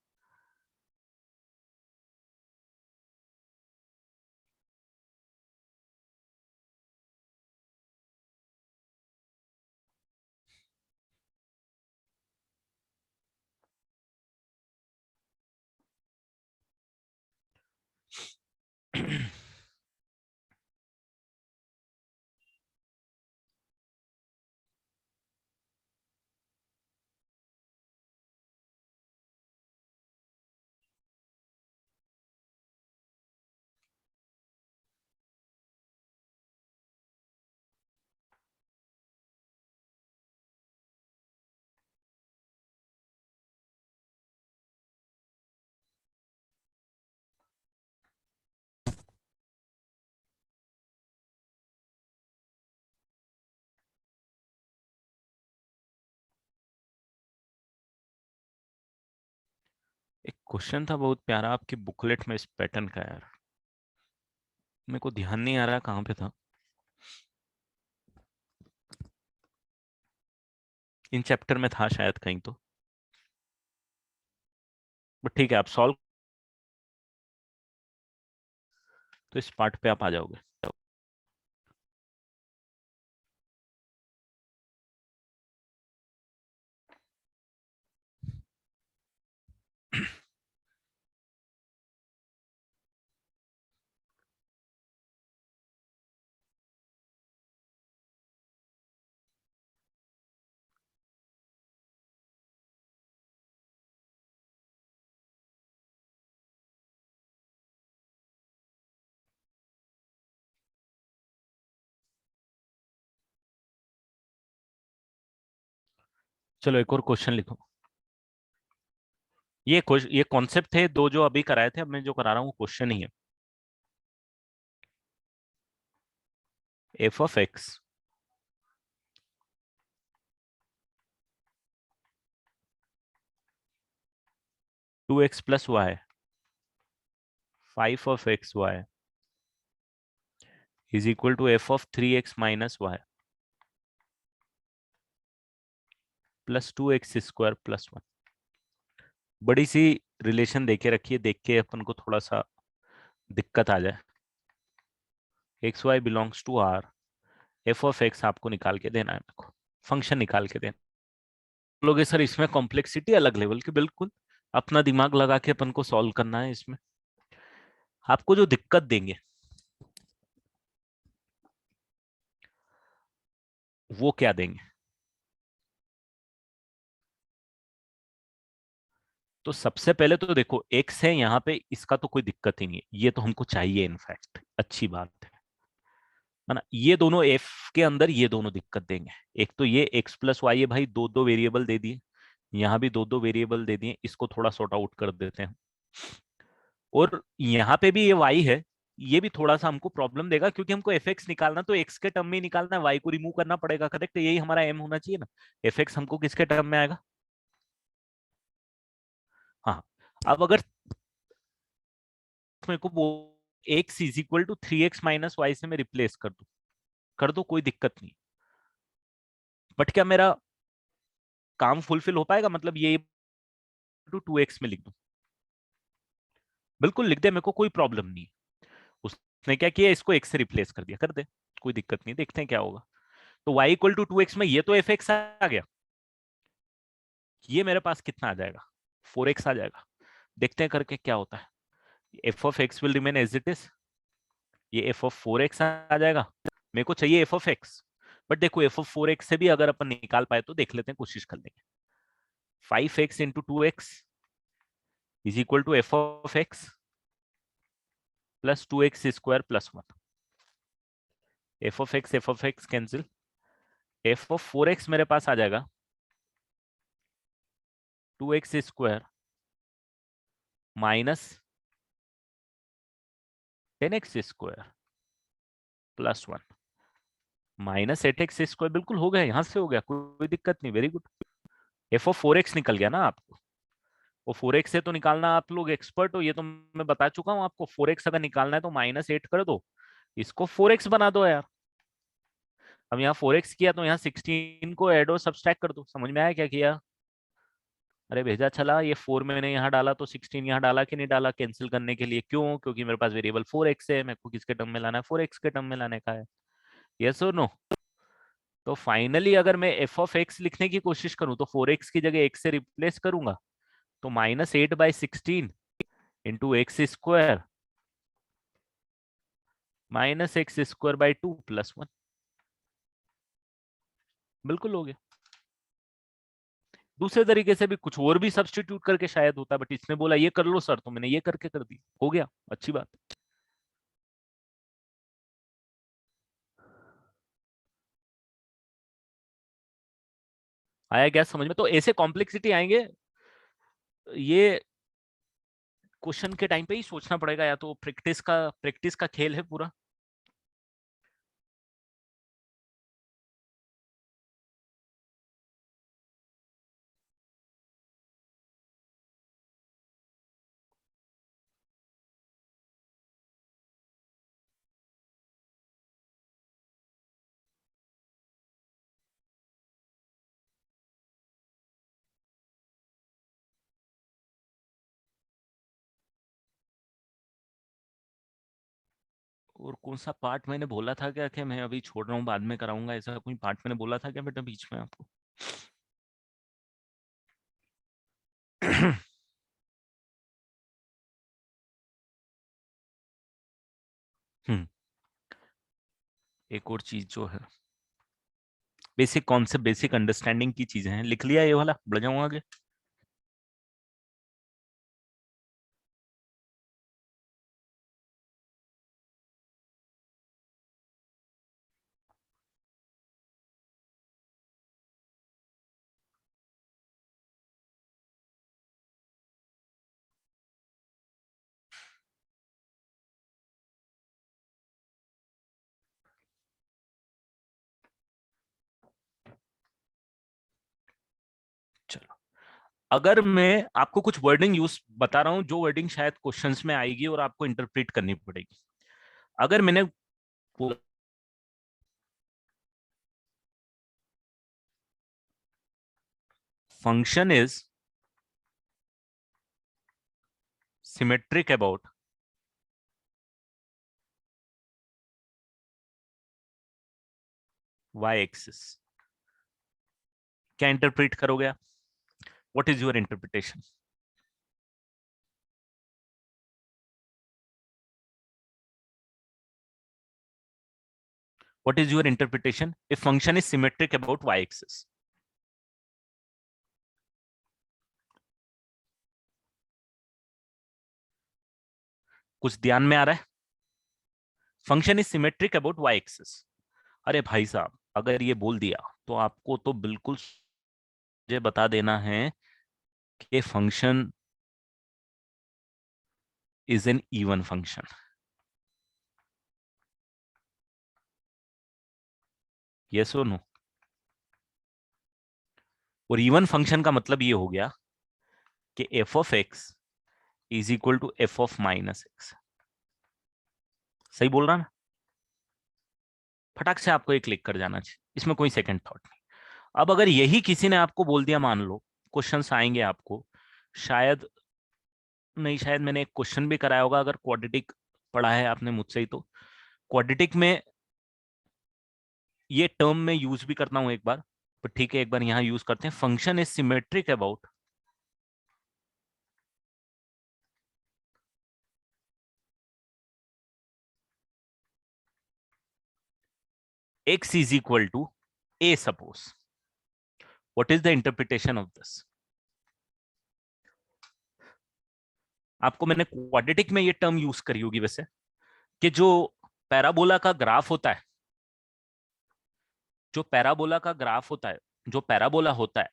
एक क्वेश्चन था बहुत प्यारा आपकी बुकलेट में इस पैटर्न का, यार मेरे को ध्यान नहीं आ रहा कहाँ पे था। इन चैप्टर में था शायद कहीं तो, बट ठीक है आप सॉल्व, तो इस पार्ट पे आप आ जाओगे। चलो एक और क्वेश्चन लिखो। ये कॉन्सेप्ट थे दो जो अभी कराए थे, अब मैं जो करा रहा हूँ क्वेश्चन ही है। F of x two x plus y, five of x y is equal to F of three x minus y plus two x square plus one. बड़ी सी रिलेशन देके रखिए, देख के अपन को थोड़ा सा दिक्कत आ जाए। X y belongs to R, f of x आपको निकाल के देना है, मेरे को फंक्शन निकाल के देना। लोगे सर इसमें कॉम्प्लेक्सिटी अलग लेवल की, बिल्कुल अपना दिमाग लगा के अपन को सॉल्व करना है। इसमें आपको जो दिक्कत देंगे वो क्या देंगे? तो सबसे पहले तो देखो एक्स है यहाँ पे, इसका तो कोई दिक्कत ही नहीं है, ये तो हमको चाहिए, इनफैक्ट अच्छी बात है ना। ये दोनों एफ के अंदर ये दोनों दिक्कत देंगे। एक तो ये एक्स प्लस वाई है भाई, दो दो वेरिएबल दे दिए, यहाँ भी दो दो वेरिएबल दे दिए, इसको थोड़ा सॉर्ट आउट कर देते हैं। और यहाँ पे भी ये वाई है, ये भी थोड़ा सा हमको प्रॉब्लम देगा, क्योंकि हमको एफ एक्स निकालना तो एक्स के टर्म में ही निकालना है, वाई को रिमूव करना पड़ेगा, करेक्ट? यही हमारा एम होना चाहिए ना। एफ एक्स हमको किसके टर्म में आएगा? हाँ। अब अगर मेरे को वो x is equal to three x minus y से मैं रिप्लेस कर दूं, कर दो, कोई दिक्कत नहीं। बट क्या मेरा काम फुलफिल हो पाएगा? मतलब ये टू टू एक्स में लिख दूं, बिल्कुल लिख दे, मेरे को कोई प्रॉब्लम नहीं है। उसने क्या किया, इसको एक्स से रिप्लेस कर दिया, कर दे, कोई दिक्कत नहीं, देखते हैं क्या होगा। तो y equal to two x में ये तो एफ एक्स आ गया, ये मेरे पास कितना आ जाएगा? फोर एक्स आ जाएगा। देखते हैं करके क्या होता है। F of x will remain as it is, ये एफ ऑफ फोर एक्स आ जाएगा। मेरे को चाहिए एफ ऑफ एक्स, बट देखो एफ ऑफ 4x से भी अगर अपन निकाल पाए तो देख लेते हैं, कोशिश कर लेंगे। 5x into 2x is equal to F of x plus 2x square plus 1। F of x cancel, f of 4x मेरे पास आ जाएगा 2x square minus 10x square plus 1 minus 8x square. बिल्कुल हो गया, यहां से हो गया, कोई दिक्कत नहीं, very good. F of 4x निकल गया ना आपको, वो 4x से तो निकालना आप लोग एक्सपर्ट हो, ये तो मैं बता चुका हूं आपको। 4x अगर निकालना है तो -8 कर दो, इसको 4x बना दो यार। अब यहाँ 4x किया तो यहाँ 16 को ऐड और सब्सट्रैक्ट कर दो। समझ में आया क्या किया? अरे भेजा चला, ये 4 मैंने यहाँ डाला तो 16 यहाँ डाला कि नहीं डाला कैंसिल करने के लिए? क्यों? क्योंकि मेरे पास वेरिएबल 4x है, मेरे को किसके टर्म में लाना है? 4x के टर्म में लाने का है। यस और नो? तो फाइनली अगर मैं एफ ऑफ एक्स लिखने की कोशिश करूं तो 4x की जगह x से रिप्लेस करूंगा, तो -8/16 into x square minus x square by 2 plus 1। बिल्कुल हो गया। दूसरे तरीके से भी कुछ और भी सब्स्टिट्यूट करके शायद होता, बट इसने बोला ये कर लो सर, तो मैंने ये करके कर दी, हो गया, अच्छी बात। आया क्या समझ में? तो ऐसे कॉम्प्लेक्सिटी आएंगे, ये क्वेश्चन के टाइम पे ही सोचना पड़ेगा, या तो प्रैक्टिस का खेल है पूरा। और कौन सा पार्ट मैंने बोला था क्या कि मैं अभी छोड़ रहा हूँ बाद में कराऊंगा, ऐसा कोई पार्ट मैंने बोला था क्या बेटा बीच में आपको? हम्म, एक और चीज जो है, बेसिक कॉन्सेप्ट, बेसिक अंडरस्टैंडिंग की चीजें हैं, लिख लिया ये वाला, बढ़ जाऊंगा आगे। चलो, अगर मैं आपको कुछ वर्डिंग यूज बता रहा हूं, जो वर्डिंग शायद क्वेश्चंस में आएगी और आपको इंटरप्रेट करनी पड़ेगी। अगर मैंने function is symmetric about y axis, क्या इंटरप्रेट करोगे आप? What is your interpretation? What is your interpretation if function is symmetric about y axis? कुछ ध्यान में आ रहा है? Function is symmetric about y axis. अरे भाई साहब, अगर ये बोल दिया तो आपको तो बिल्कुल मुझे बता देना है कि function is an even function. Yes और नो? और इवन फंक्शन का मतलब ये हो गया कि f of x is equal to F of minus x. सही बोल रहा ना? फटाक से आपको एक क्लिक कर जाना चाहिए, इसमें कोई सेकंड थॉट नहीं। अब अगर यही किसी ने आपको बोल दिया, मान लो क्वेश्चंस आएंगे आपको, शायद नहीं, शायद मैंने एक क्वेश्चन भी कराया होगा, अगर क्वाड्रेटिक पढ़ा है आपने मुझसे ही, तो क्वाड्रेटिक में ये टर्म में यूज भी करता हूं एक बार, पर ठीक है एक बार यहां यूज करते हैं। Function is symmetric about x is equal to A suppose, what is the interpretation of this? आपको मैंने क्वाड्रेटिक में ये टर्म यूज करी होगी वैसे, कि जो पैराबोला का ग्राफ होता है, जो पैराबोला का ग्राफ होता है, जो पैराबोला होता है,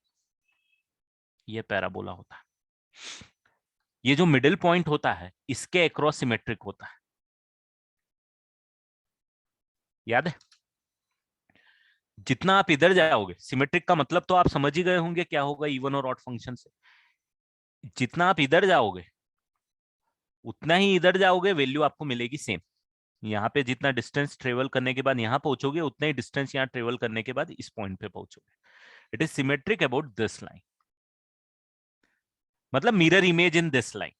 ये पैराबोला होता है, ये जो मिडिल पॉइंट होता है इसके अक्रॉस सिमेट्रिक होता है, याद है? जितना आप इधर जाओगे, सिमेट्रिक का मतलब तो आप समझ ही गए होंगे क्या होगा इवन और ऑड फंक्शन से। जितना आप इधर जाओगे उतना ही इधर जाओगे, वैल्यू आपको मिलेगी सेम। यहाँ पे जितना डिस्टेंस ट्रेवल करने के बाद यहाँ पहुंचोगे, उतना ही डिस्टेंस यहाँ ट्रेवल करने के बाद इस पॉइंट पे पहुंचोगे। It is symmetric about this line, मतलब mirror image in this line.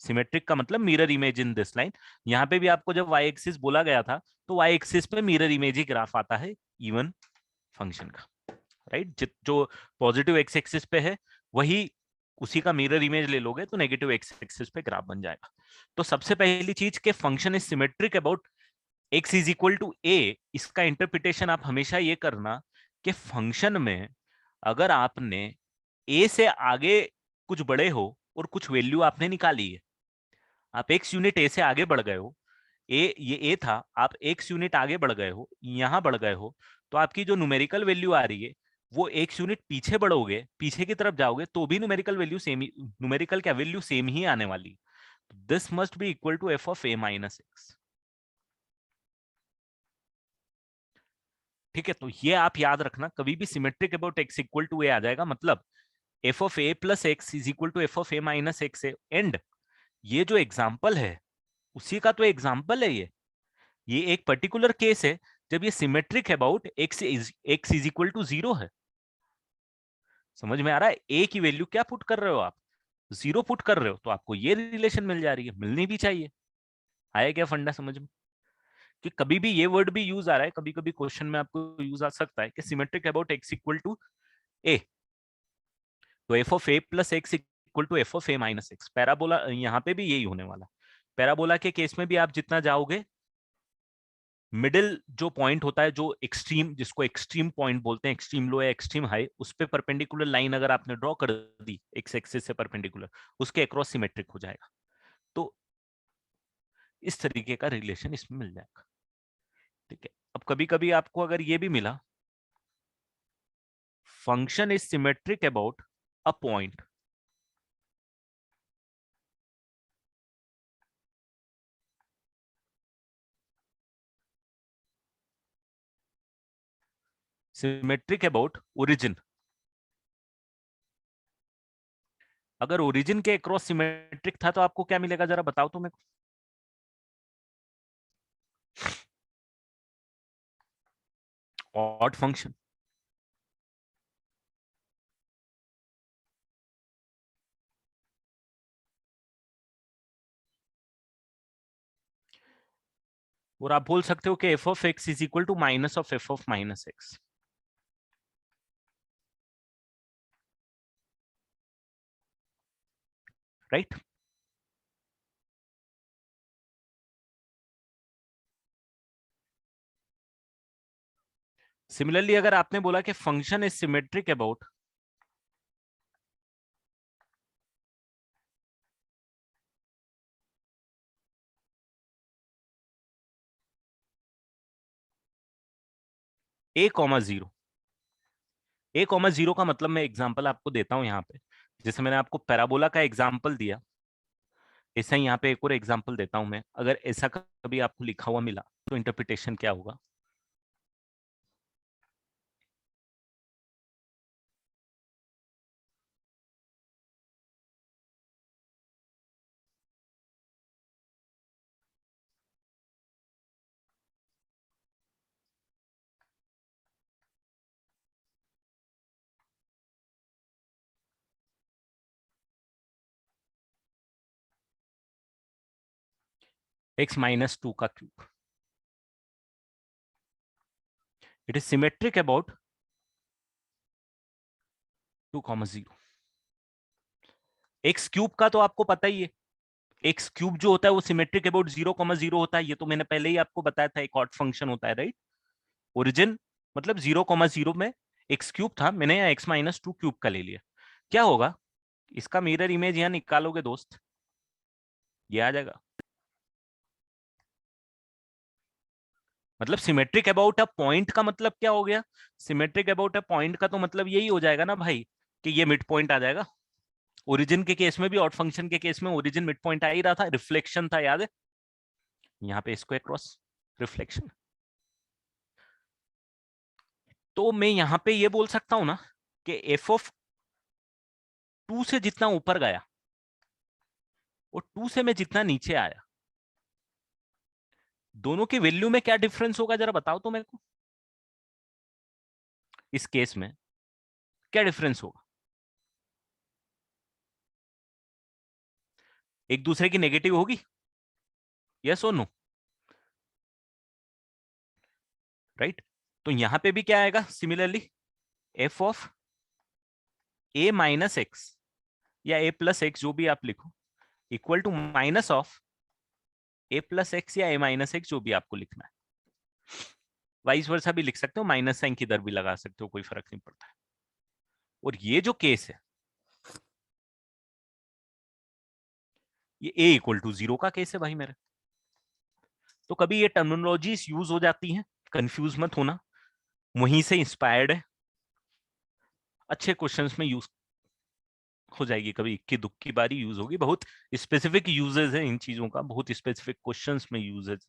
Symmetric का मतलब mirror image in this line. यहाँ पे भी आपको जब वाई एक्सिस बोला गया था, तो वाई एक्सिस पे मिरर इमेज ही ग्राफ आता है इवन फंक्शन का, राइट? जो पॉजिटिव एक्स एक्सिस पे है वही उसी का मिरर इमेज ले लोगे तो नेगेटिव एक्स एक्सिस पे ग्राफ बन जाएगा। तो सबसे पहली चीज के function is symmetric about x is equal to a, इसका इंटरप्रिटेशन आप हमेशा ये करना कि फंक्शन में अगर आपने a से आगे कुछ बड़े हो और कुछ वैल्यू आपने निकाली है, आप x यूनिट a से आगे बढ़ गए हो, ये a था, आप x यूनिट आगे बढ़ गए हो, यहां बढ़ गए हो, तो आपकी जो न्यूमेरिकल वैल्यू आ रही है वो x यूनिट पीछे बढ़ोगे, पीछे की तरफ जाओगे तो भी न्यूमेरिकल वैल्यू सेम ही, न्यूमेरिकल क्या वैल्यू सेम ही आने वाली। This must be equal to f of a minus x. ठीक है, तो ये आप याद रखना, कभी भी symmetric about x equal to a आ जाएगा, मतलब f of a plus x is equal to f of a minus x है। एंड ये जो एग्जाम्पल है उसी का तो एग्जाम्पल है ये एक पर्टिकुलर केस है जब ये symmetric about x is equal to 0 है। समझ में आ रहा है? a की वैल्यू क्या पुट कर रहे हो आप? 0 पुट कर रहे हो, तो आपको ये रिलेशन मिल जा रही है, मिलनी भी चाहिए। आया क्या फंडा समझ में? कि कभी भी ये वर्ड भी यूज आ रहा है, कभी कभी क्वेश्चन में आपको यूज आ सकता है कि symmetric about x equal to a, तो f of a plus x equal to f of a minus x. Parabola यहाँ पे भी यही होने वाला। पैराबोला के केस में भी आप जितना जाओगे, मिडिल जो पॉइंट होता है, जो एक्सट्रीम, जिसको एक्सट्रीम पॉइंट बोलते हैं, एक्सट्रीम लो या एक्सट्रीम हाई, उस पे परपेंडिकुलर लाइन अगर आपने ड्रॉ कर दी एक्स एक्सिस से परपेंडिकुलर, उसके अक्रॉस सिमेट्रिक हो जाएगा। तो इस तरीके का रिलेशन इसमें मिल जाएगा। ठीक है, अब कभी कभी आपको अगर ये भी मिला, function is symmetric about a point, symmetric about origin. अगर ओरिजिन के अक्रॉस सिमेट्रिक था तो आपको क्या मिलेगा, जरा बताओ तो मेरे को। Odd function. और आप बोल सकते हो कि f of x is equal to minus of f of minus x, right? Similarly अगर आपने बोला कि function is symmetric about a comma zero, a comma zero का मतलब मैं एग्जांपल आपको देता हूं यहाँ पे, जैसे मैंने आपको पैराबोला का एग्जांपल दिया, ऐसा ही यहाँ पे एक और एग्जांपल देता हूं मैं। अगर ऐसा कभी आपको लिखा हुआ मिला तो इंटरप्रिटेशन क्या होगा? x माइनस टू का cube, it is symmetric about two comma zero. X cube का तो आपको पता ही है, एक्स क्यूब जो होता है वो सिमेट्रिक अबाउट 0,0 होता है, ये तो मैंने पहले ही आपको बताया था, एक ऑड फंक्शन होता है, राइट? ओरिजिन मतलब 0,0 में एक्स क्यूब था, मैंने यहाँ एक्स माइनस 2 क्यूब का ले लिया। क्या होगा, इसका मिरर इमेज यहाँ निकालोगे दोस्त, ये आ जाएगा। मतलब सिमेट्रिक अबाउट अ पॉइंट का मतलब क्या हो गया, सिमेट्रिक अबाउट अ पॉइंट का तो मतलब यही हो जाएगा ना भाई कि ये मिड पॉइंट आ जाएगा। ओरिजिन के केस में भी, ऑड फंक्शन के केस में ओरिजिन मिड पॉइंट आ ही रहा था, रिफ्लेक्शन था, याद है। यहाँ पे स्क्वायर क्रॉस रिफ्लेक्शन। तो मैं यहां पे ये बोल सकता हूं ना कि एफ ऑफ 2 से जितना ऊपर गया और 2 से मैं जितना नीचे आया, दोनों की वैल्यू में क्या डिफरेंस होगा, जरा बताओ तो मेरे को। इस केस में क्या डिफरेंस होगा, एक दूसरे की नेगेटिव होगी, यस और नो, राइट। तो यहां पे भी क्या आएगा similarly, f of a minus x या ए प्लस एक्स, जो भी आप लिखो, equal to minus of a plus x या ए माइनस एक्स, जो भी आपको लिखना है। वाइस वर्सा भी लिख सकते हो, माइनस साइन किधर भी लगा सकते हो, कोई फर्क नहीं पड़ता है। और ये जो केस है, ये ए इक्वल टू 0 का केस है भाई मेरे। तो कभी ये टर्मिनोलॉजीज यूज हो जाती हैं, कंफ्यूज मत होना, वहीं से इंस्पायर्ड है, अच्छे क्वेश्चंस में यूज हो जाएगी, कभी इक्की दुक्की बारी यूज होगी, बहुत स्पेसिफिक यूजेस है इन चीजों का, बहुत स्पेसिफिक क्वेश्चंस में uses.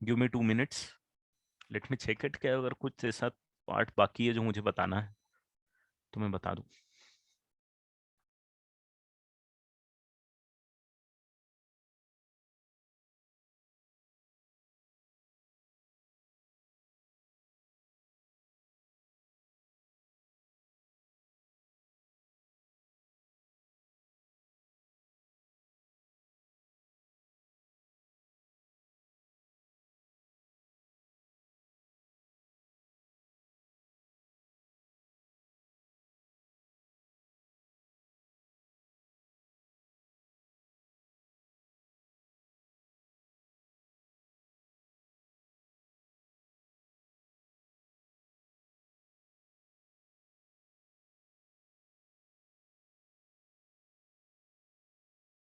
Give me 2 minutes, let me check it, क्या अगर कुछ ऐसा पार्ट बाकी है जो मुझे बताना है तो मैं बता दूं।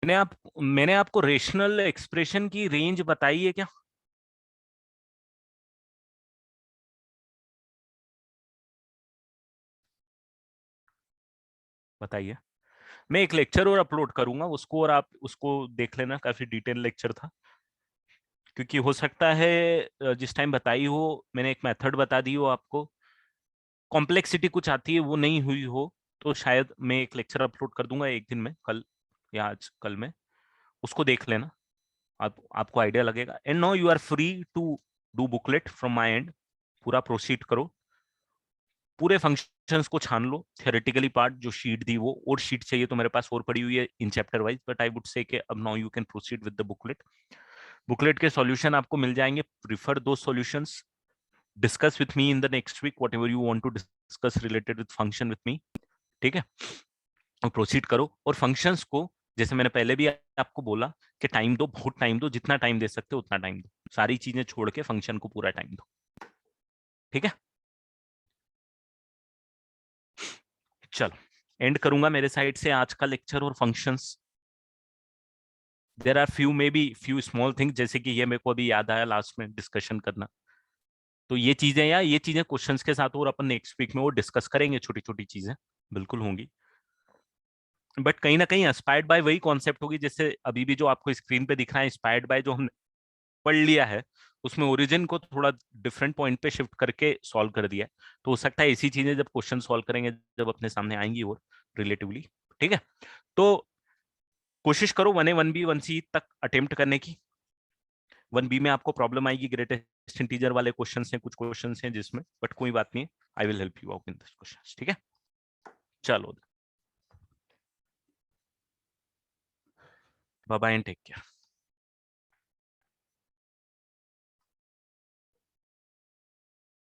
मैंने आपको रेशनल एक्सप्रेशन की रेंज बताई है क्या? बताइए। मैं एक लेक्चर और अपलोड करूंगा उसको, और आप उसको देख लेना, काफी डिटेल लेक्चर था। क्योंकि हो सकता है जिस टाइम बताई हो मैंने एक मेथड बता दी हो आपको, कॉम्प्लेक्सिटी कुछ आती है वो नहीं हुई हो, तो शायद मैं एक लेक्चर अपलोड कर दूंगा एक दिन में, कल या आज कल में, उसको देख लेना, आपको आइडिया लगेगा। And now you are free to do booklet from my end, पूरा प्रोसीड करो, पूरे फंक्शंस को छान लो, थियोरेटिकली पार्ट जो शीट दी वो, और शीट चाहिए तो मेरे पास और पड़ी हुई है in chapter wise, but I would say कि अब now you can proceed with the booklet. Booklet के सॉल्यूशन आपको मिल जाएंगे, प्रिफर दो solutions, discuss with me in the next week whatever you want to discuss related with function with me, ठीक है। और प्रोसीड करो, और फंक्शंस को जैसे मैंने पहले भी आपको बोला कि टाइम दो, बहुत टाइम दो, जितना टाइम दे सकते हो उतना टाइम दो, सारी चीजें छोड़ के फंक्शन को पूरा टाइम दो, ठीक है। चलो एंड करूंगा मेरे साइड से आज का लेक्चर और functions. There are few maybe few small thing, जैसे कि ये मेरे को अभी याद आया लास्ट में डिस्कशन करना, तो ये चीजें, या ये चीजें क्वेश्चंस के साथ और अपन नेक्स्ट वीक में वो डिस्कस करेंगे, छोटी छोटी चीजें बिल्कुल होंगी, बट कहीं ना कहीं इंस्पायर्ड बाय वही कॉन्सेप्ट होगी, जैसे अभी भी जो आपको स्क्रीन पे दिख रहा है, इंस्पायर्ड बाय जो हमने पढ़ लिया है, उसमें ओरिजिन को थोड़ा डिफरेंट पॉइंट पे शिफ्ट करके सॉल्व कर दिया है। तो हो सकता है ऐसी चीजें जब क्वेश्चन सॉल्व करेंगे जब अपने सामने आएंगी और रिलेटिवली, ठीक है। तो कोशिश करो 1A 1B 1C तक अटेम्प्ट करने की, 1B में आपको प्रॉब्लम आएगी, ग्रेटेस्ट इंटीजर वाले क्वेश्चंस हैं, कुछ क्वेश्चंस हैं जिसमें, बट कोई बात नहीं, I will help you out in this questions, ठीक है। चलो, bye bye and take care.